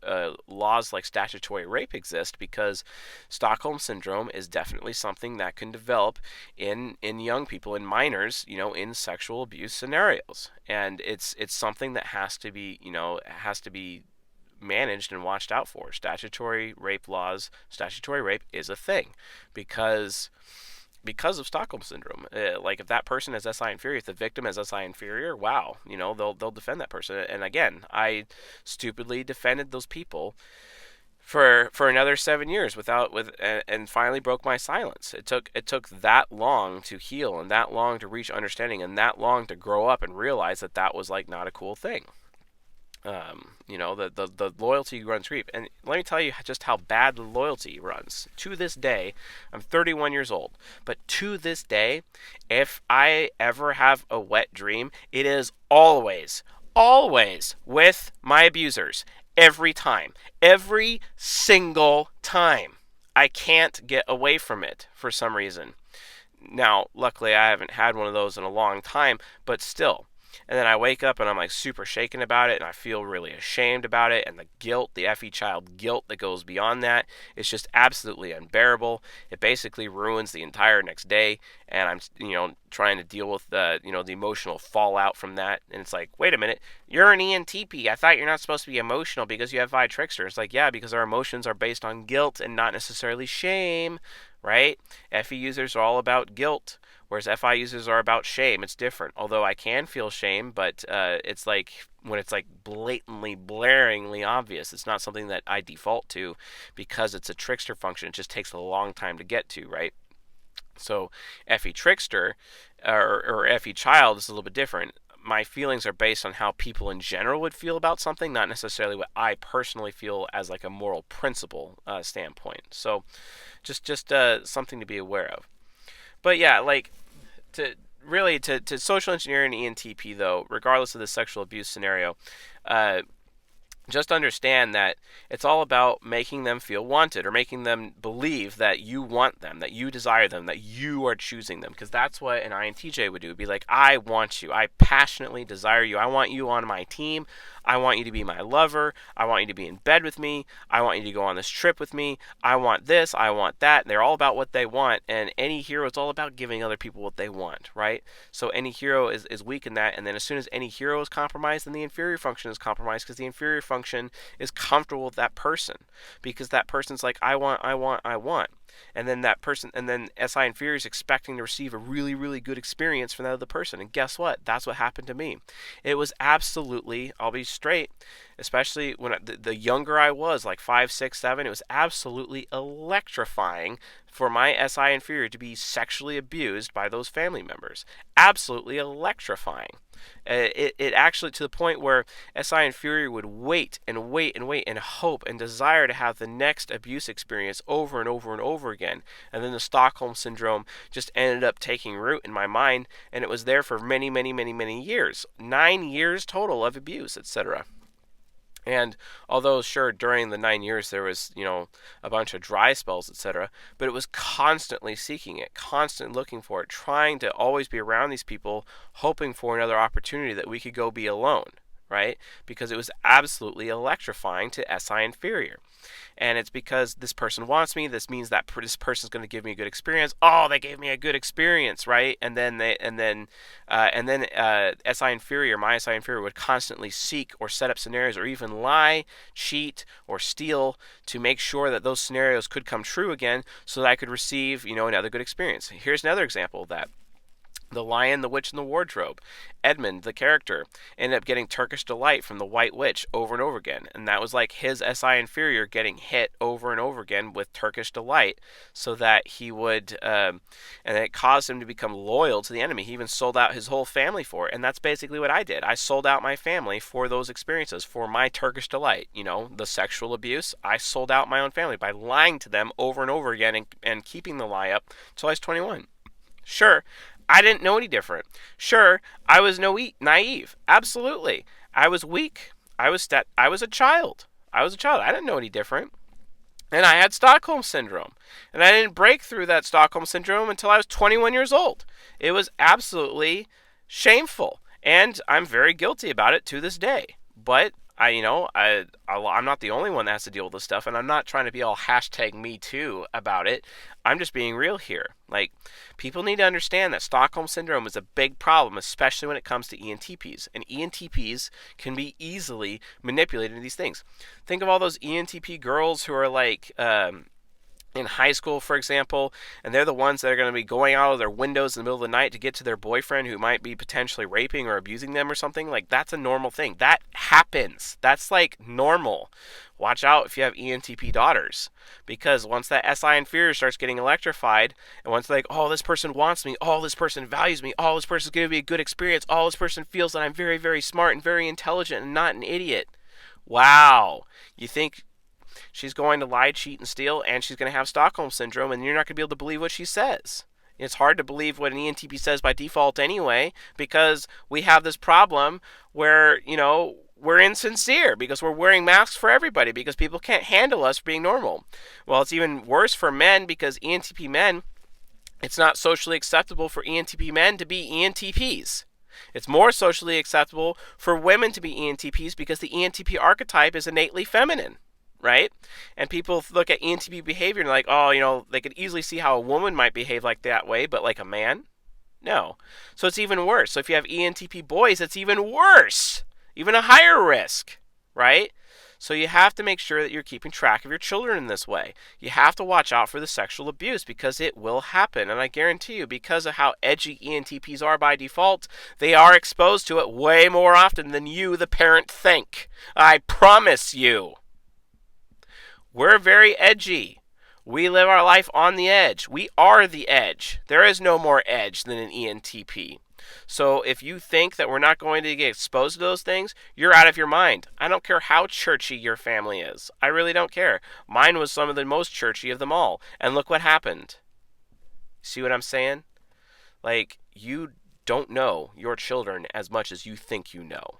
laws like statutory rape exist, because Stockholm syndrome is definitely something that can develop in young people, in minors, you know, in sexual abuse scenarios, and it's something that has to be, you know, has to be managed and watched out for. Statutory rape laws, statutory rape is a thing because of Stockholm syndrome. Like if that person is SI inferior, if the victim is SI inferior, wow, you know, they'll defend that person. And again, I stupidly defended those people for another 7 years and finally broke my silence. It took that long to heal, and that long to reach understanding, and that long to grow up and realize that that was like not a cool thing. You know, the loyalty runs deep. And let me tell you just how bad the loyalty runs. To this day, I'm 31 years old, but to this day, if I ever have a wet dream, it is always with my abusers. Every time. Every single time. I can't get away from it for some reason. Now, luckily, I haven't had one of those in a long time, but still. And then I wake up and I'm like super shaken about it, and I feel really ashamed about it, and the guilt, the FE child guilt that goes beyond that, is just absolutely unbearable. It basically ruins the entire next day, and I'm, you know, trying to deal with the, you know, the emotional fallout from that. And it's like, wait a minute, you're an ENTP. I thought you're not supposed to be emotional because you have Vi Trickster. It's like, yeah, because our emotions are based on guilt and not necessarily shame, right? FE users are all about guilt, whereas FI users are about shame. It's different. Although I can feel shame, but it's like when it's like blatantly, blaringly obvious. It's not something that I default to because it's a trickster function. It just takes a long time to get to, right? So FE trickster or FE child is a little bit different. My feelings are based on how people in general would feel about something, not necessarily what I personally feel as like a moral principle standpoint. So just something to be aware of. But yeah, like to really to social engineer an ENTP though, regardless of the sexual abuse scenario, uh, just understand that it's all about making them feel wanted, or making them believe that you want them, that you desire them, that you are choosing them. Because that's what an INTJ would do. It'd be like, I want you. I passionately desire you. I want you on my team. I want you to be my lover. I want you to be in bed with me. I want you to go on this trip with me. I want this. I want that. And they're all about what they want. And any hero is all about giving other people what they want, right? So any hero is weak in that. And then as soon as any hero is compromised, then the inferior function is compromised, because the inferior function is comfortable with that person, because that person's like, I want. And then that person, and then SI inferior is expecting to receive a really, really good experience from that other person. And guess what? That's what happened to me. It was absolutely, I'll be straight, especially when the younger I was, like 5, 6, 7, it was absolutely electrifying for my SI inferior to be sexually abused by those family members. Absolutely electrifying. It actually, to the point where SI inferior would wait and wait and wait and hope and desire to have the next abuse experience over and over and over again. And then the Stockholm syndrome just ended up taking root in my mind, and it was there for many, many, many, many years. 9 years total of abuse, etc. And although, sure, during the 9 years there was, you know, a bunch of dry spells, etc., but it was constantly seeking it, constantly looking for it, trying to always be around these people, hoping for another opportunity that we could go be alone, right? Because it was absolutely electrifying to SI inferior. And it's because this person wants me. This means that this person's going to give me a good experience. Oh, they gave me a good experience, right? And then SI inferior, my SI inferior, would constantly seek or set up scenarios, or even lie, cheat, or steal to make sure that those scenarios could come true again, so that I could receive, you know, another good experience. Here's another example of that. The Lion, the Witch, and the Wardrobe. Edmund, the character, ended up getting Turkish delight from the White Witch over and over again. And that was like his SI inferior getting hit over and over again with Turkish delight so that he would, and it caused him to become loyal to the enemy. He even sold out his whole family for it. And that's basically what I did. I sold out my family for those experiences, for my Turkish delight. You know, the sexual abuse. I sold out my own family by lying to them over and over again and keeping the lie up until I was 21. Sure, I didn't know any different. Sure, I was naive. Absolutely. I was weak. I was a child. I was a child. I didn't know any different. And I had Stockholm Syndrome. And I didn't break through that Stockholm Syndrome until I was 21 years old. It was absolutely shameful. And I'm very guilty about it to this day. But I'm not the only one that has to deal with this stuff, and I'm not trying to be all hashtag me too about it. I'm just being real here. Like, people need to understand that Stockholm Syndrome is a big problem, especially when it comes to ENTPs. And ENTPs can be easily manipulated into these things. Think of all those ENTP girls who are like, in high school, for example, and they're the ones that are going to be going out of their windows in the middle of the night to get to their boyfriend who might be potentially raping or abusing them or something. Like, that's a normal thing. That happens. That's like normal. Watch out if you have ENTP daughters, because once that SI inferior starts getting electrified, and once they're like, oh, this person wants me, oh, this person values me, oh, this person's going to be a good experience, oh, this person feels that I'm very, very smart and very intelligent and not an idiot. Wow. You think she's going to lie, cheat, and steal, and she's going to have Stockholm Syndrome, and you're not going to be able to believe what she says. It's hard to believe what an ENTP says by default anyway, because we have this problem where, we're insincere because we're wearing masks for everybody because people can't handle us being normal. Well, it's even worse for men because ENTP men, it's not socially acceptable for ENTP men to be ENTPs. It's more socially acceptable for women to be ENTPs because the ENTP archetype is innately feminine. Right? And people look at ENTP behavior and like, oh, they could easily see how a woman might behave like that way, but like a man? No. So it's even worse. So if you have ENTP boys, it's even worse. Even a higher risk, right? So you have to make sure that you're keeping track of your children in this way. You have to watch out for the sexual abuse because it will happen. And I guarantee you, because of how edgy ENTPs are by default, they are exposed to it way more often than you, the parent, think. I promise you. We're very edgy. We live our life on the edge. We are the edge. There is no more edge than an ENTP. So if you think that we're not going to get exposed to those things, you're out of your mind. I don't care how churchy your family is. I really don't care. Mine was some of the most churchy of them all. And look what happened. See what I'm saying? Like, you don't know your children as much as you think you know.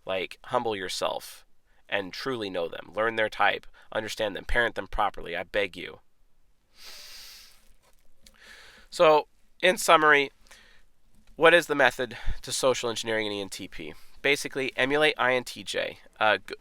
Like, humble yourself and truly know them. Learn their type. Understand them. Parent them properly. I beg you. So, in summary, what is the method to social engineering an ENTP? Basically, emulate INTJ.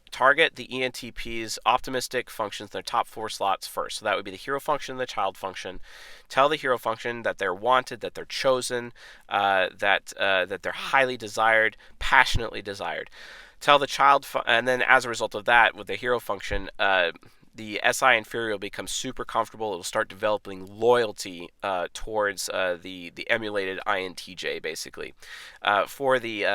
Target the ENTP's optimistic functions in their top 4 slots first. So that would be the hero function and the child function. Tell the hero function that they're wanted, that they're chosen, that they're highly desired, passionately desired. Tell the child, and then as a result of that, with the hero function, the SI inferior will become super comfortable. It will start developing loyalty towards the emulated INTJ, basically. For the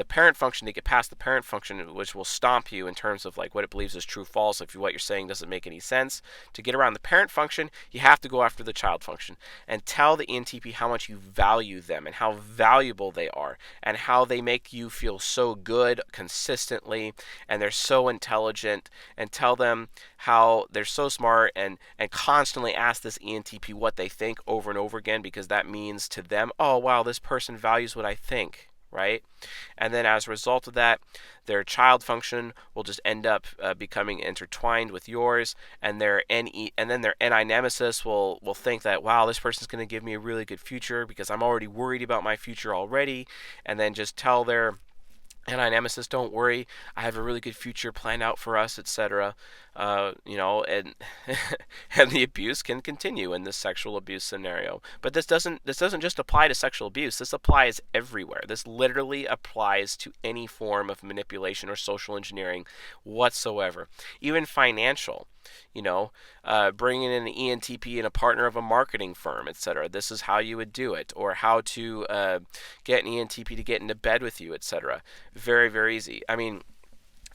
parent function, to get past the parent function, which will stomp you in terms of like what it believes is true, false, if what you're saying doesn't make any sense. To get around the parent function, you have to go after the child function and tell the ENTP how much you value them and how valuable they are and how they make you feel so good consistently and they're so intelligent, and tell them how they're so smart, and constantly ask this ENTP what they think over and over again, because that means to them, oh wow, this person values what I think. Right? And then as a result of that, their child function will just end up becoming intertwined with yours, and their NI nemesis will think that, wow, this person's going to give me a really good future because I'm already worried about my future already, and then just tell their NI nemesis, don't worry, I have a really good future planned out for us, etc. and and the abuse can continue in this sexual abuse scenario. But this doesn't just apply to sexual abuse. This applies everywhere. This literally applies to any form of manipulation or social engineering whatsoever, even financial. Bringing in an ENTP and a partner of a marketing firm, etc. This is how you would do it, or how to get an ENTP to get into bed with you, etc. Very, very easy. I mean,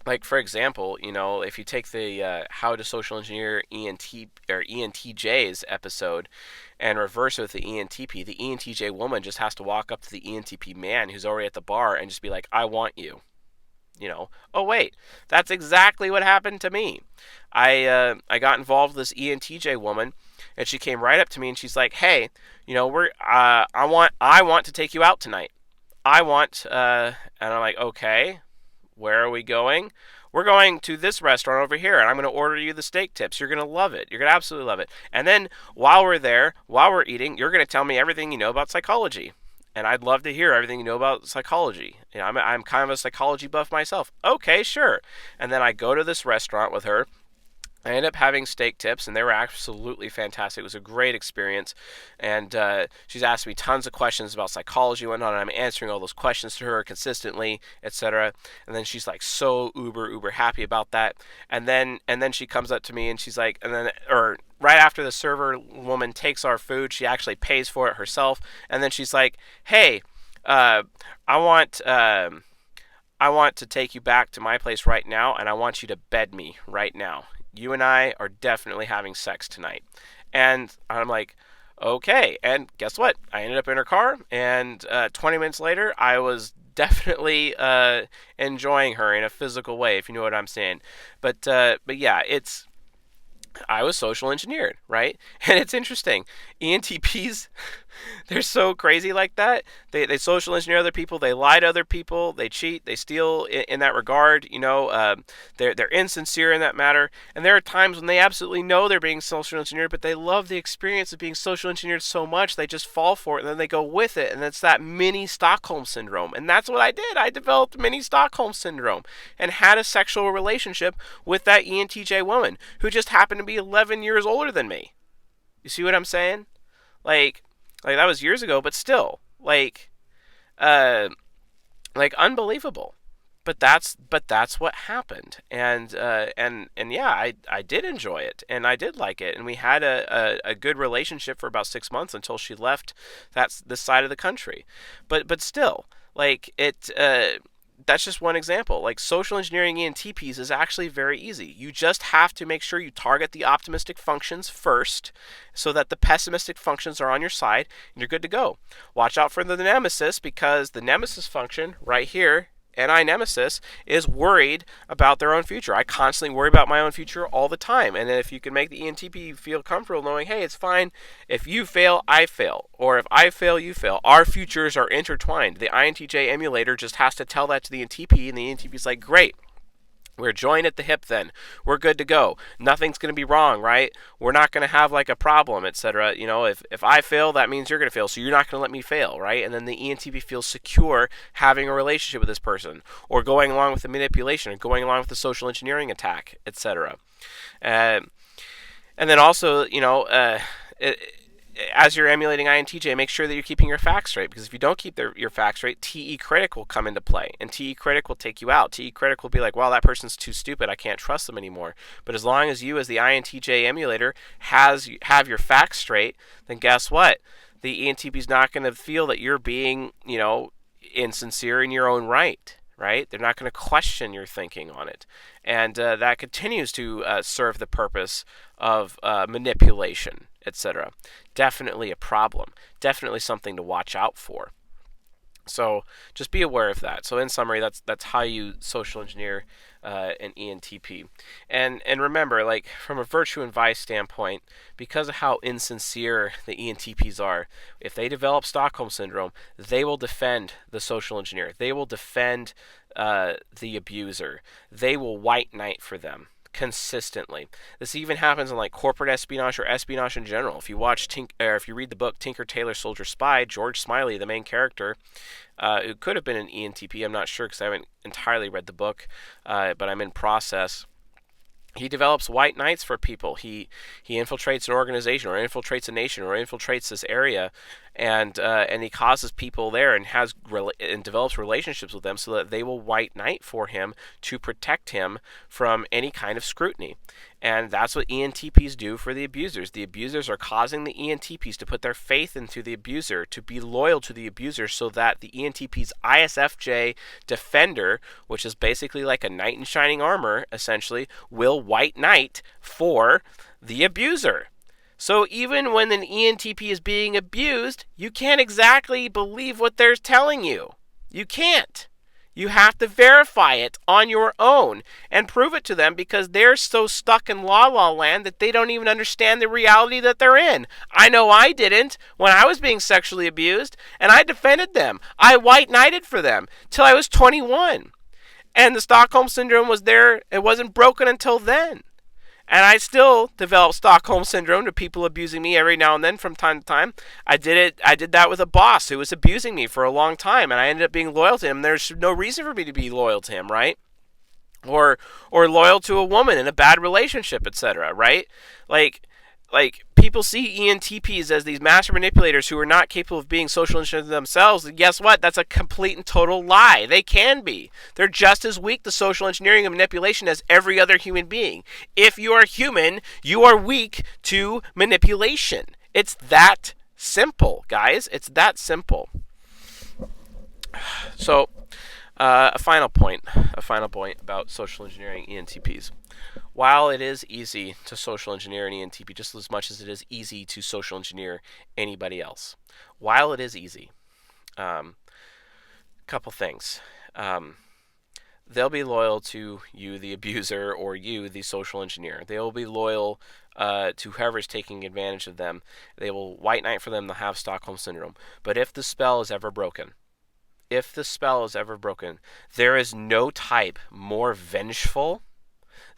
like for example, if you take the how to social engineer ENTJs episode and reverse it with the ENTJ woman just has to walk up to the ENTP man who's already at the bar and just be like, "I want you." Oh wait, that's exactly what happened to me. I got involved with this ENTJ woman, and she came right up to me and she's like, "Hey, I want to take you out tonight. I want," and I'm like, "Okay, where are we going?" "We're going to this restaurant over here, and I'm going to order you the steak tips. You're going to love it. You're going to absolutely love it. And then while we're there, while we're eating, you're going to tell me everything you know about psychology. And I'd love to hear everything you know about psychology. I'm kind of a psychology buff myself." "Okay, sure." And then I go to this restaurant with her. I ended up having steak tips, and they were absolutely fantastic. It was a great experience, and she's asked me tons of questions about psychology and whatnot, and I'm answering all those questions to her consistently, etc. And then she's like so uber happy about that, and then she comes up to me and she's like, or right after the server woman takes our food, she actually pays for it herself, and then she's like, "Hey, I want." I want to take you back to my place right now, and I want you to bed me right now. You and I are definitely having sex tonight." And I'm like, "Okay." And guess what? I ended up in her car, and 20 minutes later, I was definitely enjoying her in a physical way, if you know what I'm saying. But yeah, I was social engineered, right? And it's interesting. ENTPs, they're so crazy like that. They social engineer other people. They lie to other people. They cheat. They steal in that regard. They're insincere in that matter. And there are times when they absolutely know they're being social engineered, but they love the experience of being social engineered so much they just fall for it and then they go with it. And it's that mini Stockholm syndrome. And that's what I did. I developed mini Stockholm syndrome and had a sexual relationship with that ENTJ woman who just happened to be 11 years older than me. You see what I'm saying? Like that was years ago, but still, uh, unbelievable. But that's what happened, and yeah, I did enjoy it, and I did like it, and we had a good relationship for about 6 months until she left this side of the country, but still, that's just one example. Like social engineering ENTPs is actually very easy. You just have to make sure you target the optimistic functions first so that the pessimistic functions are on your side and you're good to go. Watch out for the nemesis, because the nemesis function right here, Nemesis, is worried about their own future. I constantly worry about my own future all the time. And if you can make the ENTP feel comfortable knowing, hey, it's fine. If you fail, I fail. Or if I fail, you fail. Our futures are intertwined. The INTJ emulator just has to tell that to the ENTP, and the ENTP is like, great. We're joined at the hip then. We're good to go. Nothing's going to be wrong, right? We're not going to have like a problem, etc. If I fail, that means you're going to fail, so you're not going to let me fail, right? And then the ENTP feels secure having a relationship with this person, or going along with the manipulation, or going along with the social engineering attack, etc. And then also, as you're emulating INTJ, make sure that you're keeping your facts straight, because if you don't keep your facts straight, TE critic will come into play, and TE critic will take you out. TE critic will be like, well, that person's too stupid, I can't trust them anymore. But as long as you, as the INTJ emulator, have your facts straight, then guess what? The ENTP is not going to feel that you're being, insincere in your own right. Right? They're not going to question your thinking on it. And that continues to serve the purpose of manipulation, etc. Definitely a problem. Definitely something to watch out for. So just be aware of that. So in summary, that's how you social engineer an ENTP. And remember, like from a virtue and vice standpoint, because of how insincere the ENTPs are, if they develop Stockholm syndrome, they will defend the social engineer. They will defend the abuser. They will white knight for them consistently. This even happens in like corporate espionage or espionage in general. If you watch if you read the book Tinker Tailor Soldier Spy, George Smiley, the main character, who could have been an ENTP, I'm not sure because I haven't entirely read the book, but I'm in process. He develops white knights for people. He infiltrates an organization, or infiltrates a nation, or infiltrates this area, and he causes people there, and and develops relationships with them so that they will white knight for him to protect him from any kind of scrutiny. And that's what ENTPs do for the abusers. The abusers are causing the ENTPs to put their faith into the abuser, to be loyal to the abuser, so that the ENTP's ISFJ defender, which is basically like a knight in shining armor, essentially, will white knight for the abuser. So even when an ENTP is being abused, you can't exactly believe what they're telling you. You can't. You have to verify it on your own and prove it to them, because they're so stuck in la-la land that they don't even understand the reality that they're in. I know I didn't when I was being sexually abused, and I defended them. I white knighted for them till I was 21. And the Stockholm Syndrome was there. It wasn't broken until then. And I still develop Stockholm Syndrome to people abusing me every now and then from time to time. I did that with a boss who was abusing me for a long time, and I ended up being loyal to him. There's no reason for me to be loyal to him, right? Or loyal to a woman in a bad relationship, etc., right? Like people see ENTPs as these master manipulators who are not capable of being social engineers themselves. And guess what? That's a complete and total lie. They can be. They're just as weak to social engineering and manipulation as every other human being. If you are human, you are weak to manipulation. It's that simple, guys. It's that simple. So, a final point about social engineering ENTPs. While it is easy to social engineer an ENTP just as much as it is easy to social engineer anybody else, while it is easy, couple things. They'll be loyal to you, the abuser, or you, the social engineer. They will be loyal to whoever's taking advantage of them. They will white knight for them. They'll have Stockholm Syndrome. But if the spell is ever broken, there is no type more vengeful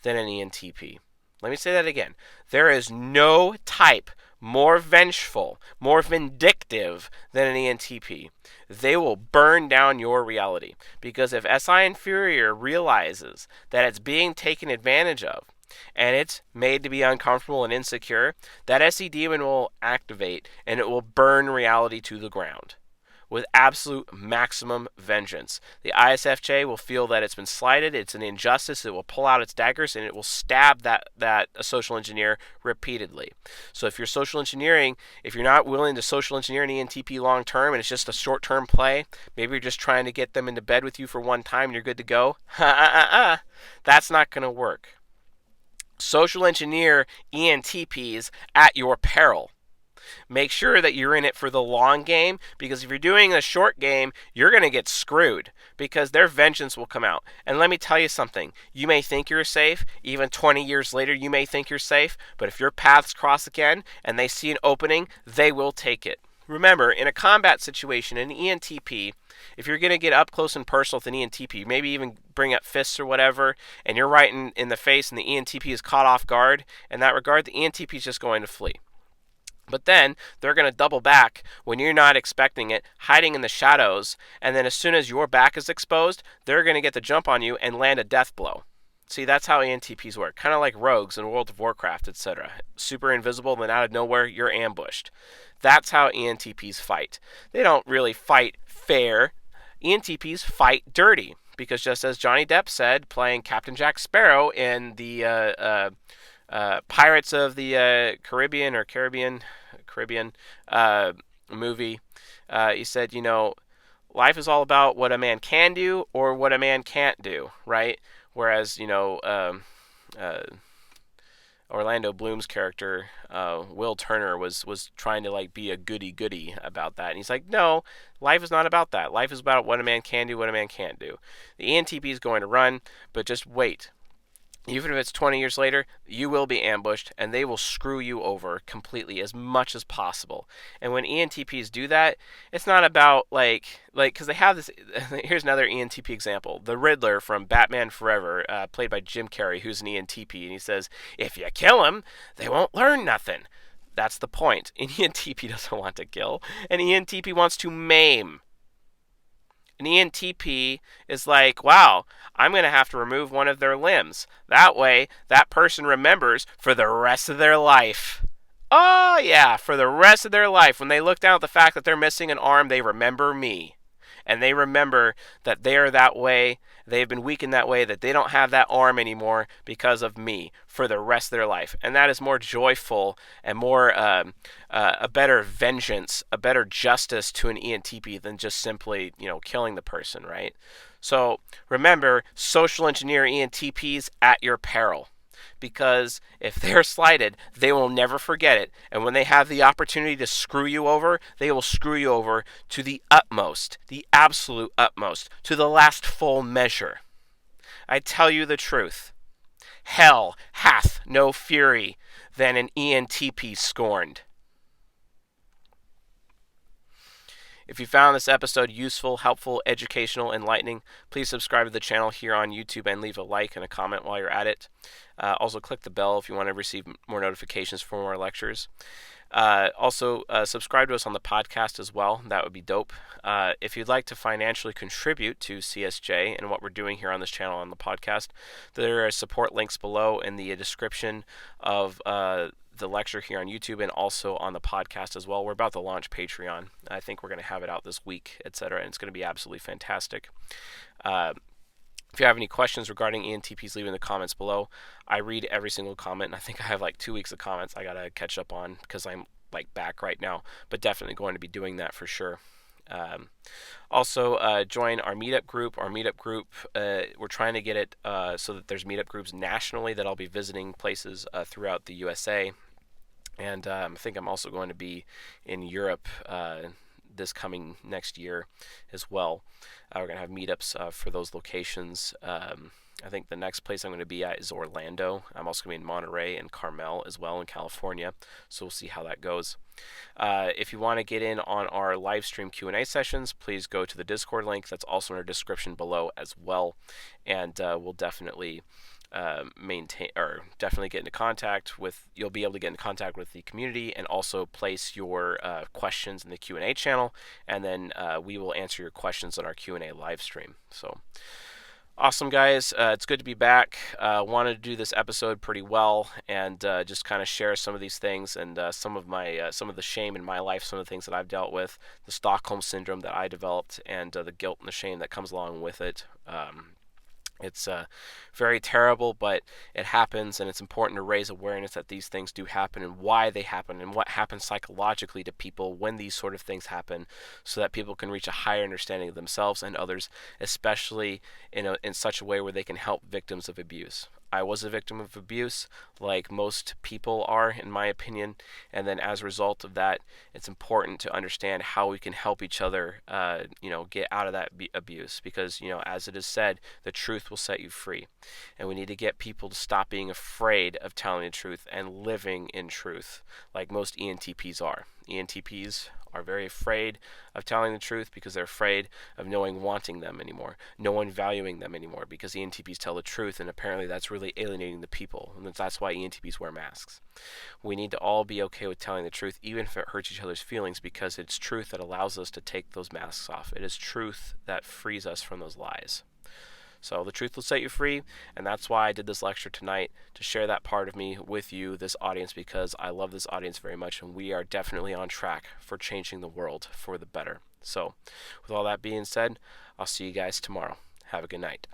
than an ENTP. Let me say that again. There is no type more vengeful, more vindictive than an ENTP. They will burn down your reality. Because if SI Inferior realizes that it's being taken advantage of, and it's made to be uncomfortable and insecure, that SE demon will activate, and it will burn reality to the ground with absolute maximum vengeance. The ISFJ will feel that it's been slighted, it's an injustice, it will pull out its daggers, and it will stab that social engineer repeatedly. So if you're social engineering, if you're not willing to social engineer an ENTP long term, and it's just a short term play, maybe you're just trying to get them into bed with you for one time and you're good to go, that's not going to work. Social engineer ENTPs at your peril. Make sure that you're in it for the long game, because if you're doing a short game, you're going to get screwed, because their vengeance will come out. And let me tell you something. You may think you're safe. Even 20 years later, you may think you're safe. But if your paths cross again and they see an opening, they will take it. Remember, in a combat situation, an ENTP, if you're going to get up close and personal with an ENTP, maybe even bring up fists or whatever, and you're right in the face and the ENTP is caught off guard, in that regard, the ENTP is just going to flee. But then they're going to double back when you're not expecting it, hiding in the shadows, and then as soon as your back is exposed, they're going to get the jump on you and land a death blow. See, that's how ENTPs work, kind of like rogues in World of Warcraft, etc. Super invisible, then out of nowhere, you're ambushed. That's how ENTPs fight. They don't really fight fair. ENTPs fight dirty, because just as Johnny Depp said, playing Captain Jack Sparrow in the Pirates of the Caribbean movie, he said, life is all about what a man can do or what a man can't do, right? Whereas, Orlando Bloom's character, Will Turner, was trying to be a goody-goody about that. And he's like, no, life is not about that. Life is about what a man can do, what a man can't do. The ENTP is going to run, but just wait. Even if it's 20 years later, you will be ambushed, and they will screw you over completely as much as possible. And when ENTPs do that, it's not about, because they have this. Here's another ENTP example. The Riddler from Batman Forever, played by Jim Carrey, who's an ENTP, and he says, if you kill him, they won't learn nothing. That's the point. An ENTP doesn't want to kill. An ENTP wants to maim. An ENTP is like, wow, I'm going to have to remove one of their limbs. That way, that person remembers for the rest of their life. Oh, yeah, for the rest of their life. When they look down at the fact that they're missing an arm, they remember me. And they remember that they are that way, they've been weakened that way, that they don't have that arm anymore because of me for the rest of their life. And that is more joyful and more a better vengeance, a better justice to an ENTP than just simply, killing the person, right? So remember, social engineer ENTPs at your peril. Because if they're slighted, they will never forget it. And when they have the opportunity to screw you over, they will screw you over to the utmost, the absolute utmost, to the last full measure. I tell you the truth. Hell hath no fury than an ENTP scorned. If you found this episode useful, helpful, educational, enlightening, please subscribe to the channel here on YouTube and leave a like and a comment while you're at it. Also, click the bell if you want to receive more notifications for more lectures. Also, subscribe to us on the podcast as well. That would be dope. If you'd like to financially contribute to CSJ and what we're doing here on this channel on the podcast, there are support links below in the description of the lecture here on YouTube and also on the podcast as well. We're about to launch Patreon. I think we're going to have it out this week, etc., and it's going to be absolutely fantastic. If you have any questions regarding ENTPs, leave in the comments below. I read every single comment, and I think I have like 2 weeks of comments I got to catch up on because I'm like back right now, but definitely going to be doing that for sure. Also, join our meetup group. Our meetup group, we're trying to get it so that there's meetup groups nationally that I'll be visiting places throughout the USA. And I think I'm also going to be in Europe this coming next year as well. We're going to have meetups for those locations. I think the next place I'm going to be at is Orlando. I'm also going to be in Monterey and Carmel as well in California. So we'll see how that goes. If you want to get in on our live stream Q&A sessions, please go to the Discord link. That's also in our description below as well. And we'll definitely definitely get into contact with, you'll be able to get in contact with the community and also place your questions in the Q&A channel, and then we will answer your questions on our Q&A live stream. So awesome, guys. It's good to be back. Wanted to do this episode pretty well and just kind of share some of these things and some of the shame in my life, some of the things that I've dealt with, the Stockholm syndrome that I developed, and the guilt and the shame that comes along with it. It's very terrible, but it happens, and it's important to raise awareness that these things do happen and why they happen and what happens psychologically to people when these sort of things happen, so that people can reach a higher understanding of themselves and others, especially in such a way where they can help victims of abuse. I was a victim of abuse, like most people are, in my opinion, and then as a result of that, it's important to understand how we can help each other, get out of that abuse, because, as it is said, the truth will set you free, and we need to get people to stop being afraid of telling the truth and living in truth, like most ENTPs are. ENTPs are very afraid of telling the truth because they're afraid of no one wanting them anymore, no one valuing them anymore, because ENTPs tell the truth, and apparently that's really alienating the people, and that's why ENTPs wear masks. We need to all be okay with telling the truth, even if it hurts each other's feelings, because it's truth that allows us to take those masks off. It is truth that frees us from those lies. So the truth will set you free, and that's why I did this lecture tonight, to share that part of me with you, this audience, because I love this audience very much, and we are definitely on track for changing the world for the better. So with all that being said, I'll see you guys tomorrow. Have a good night.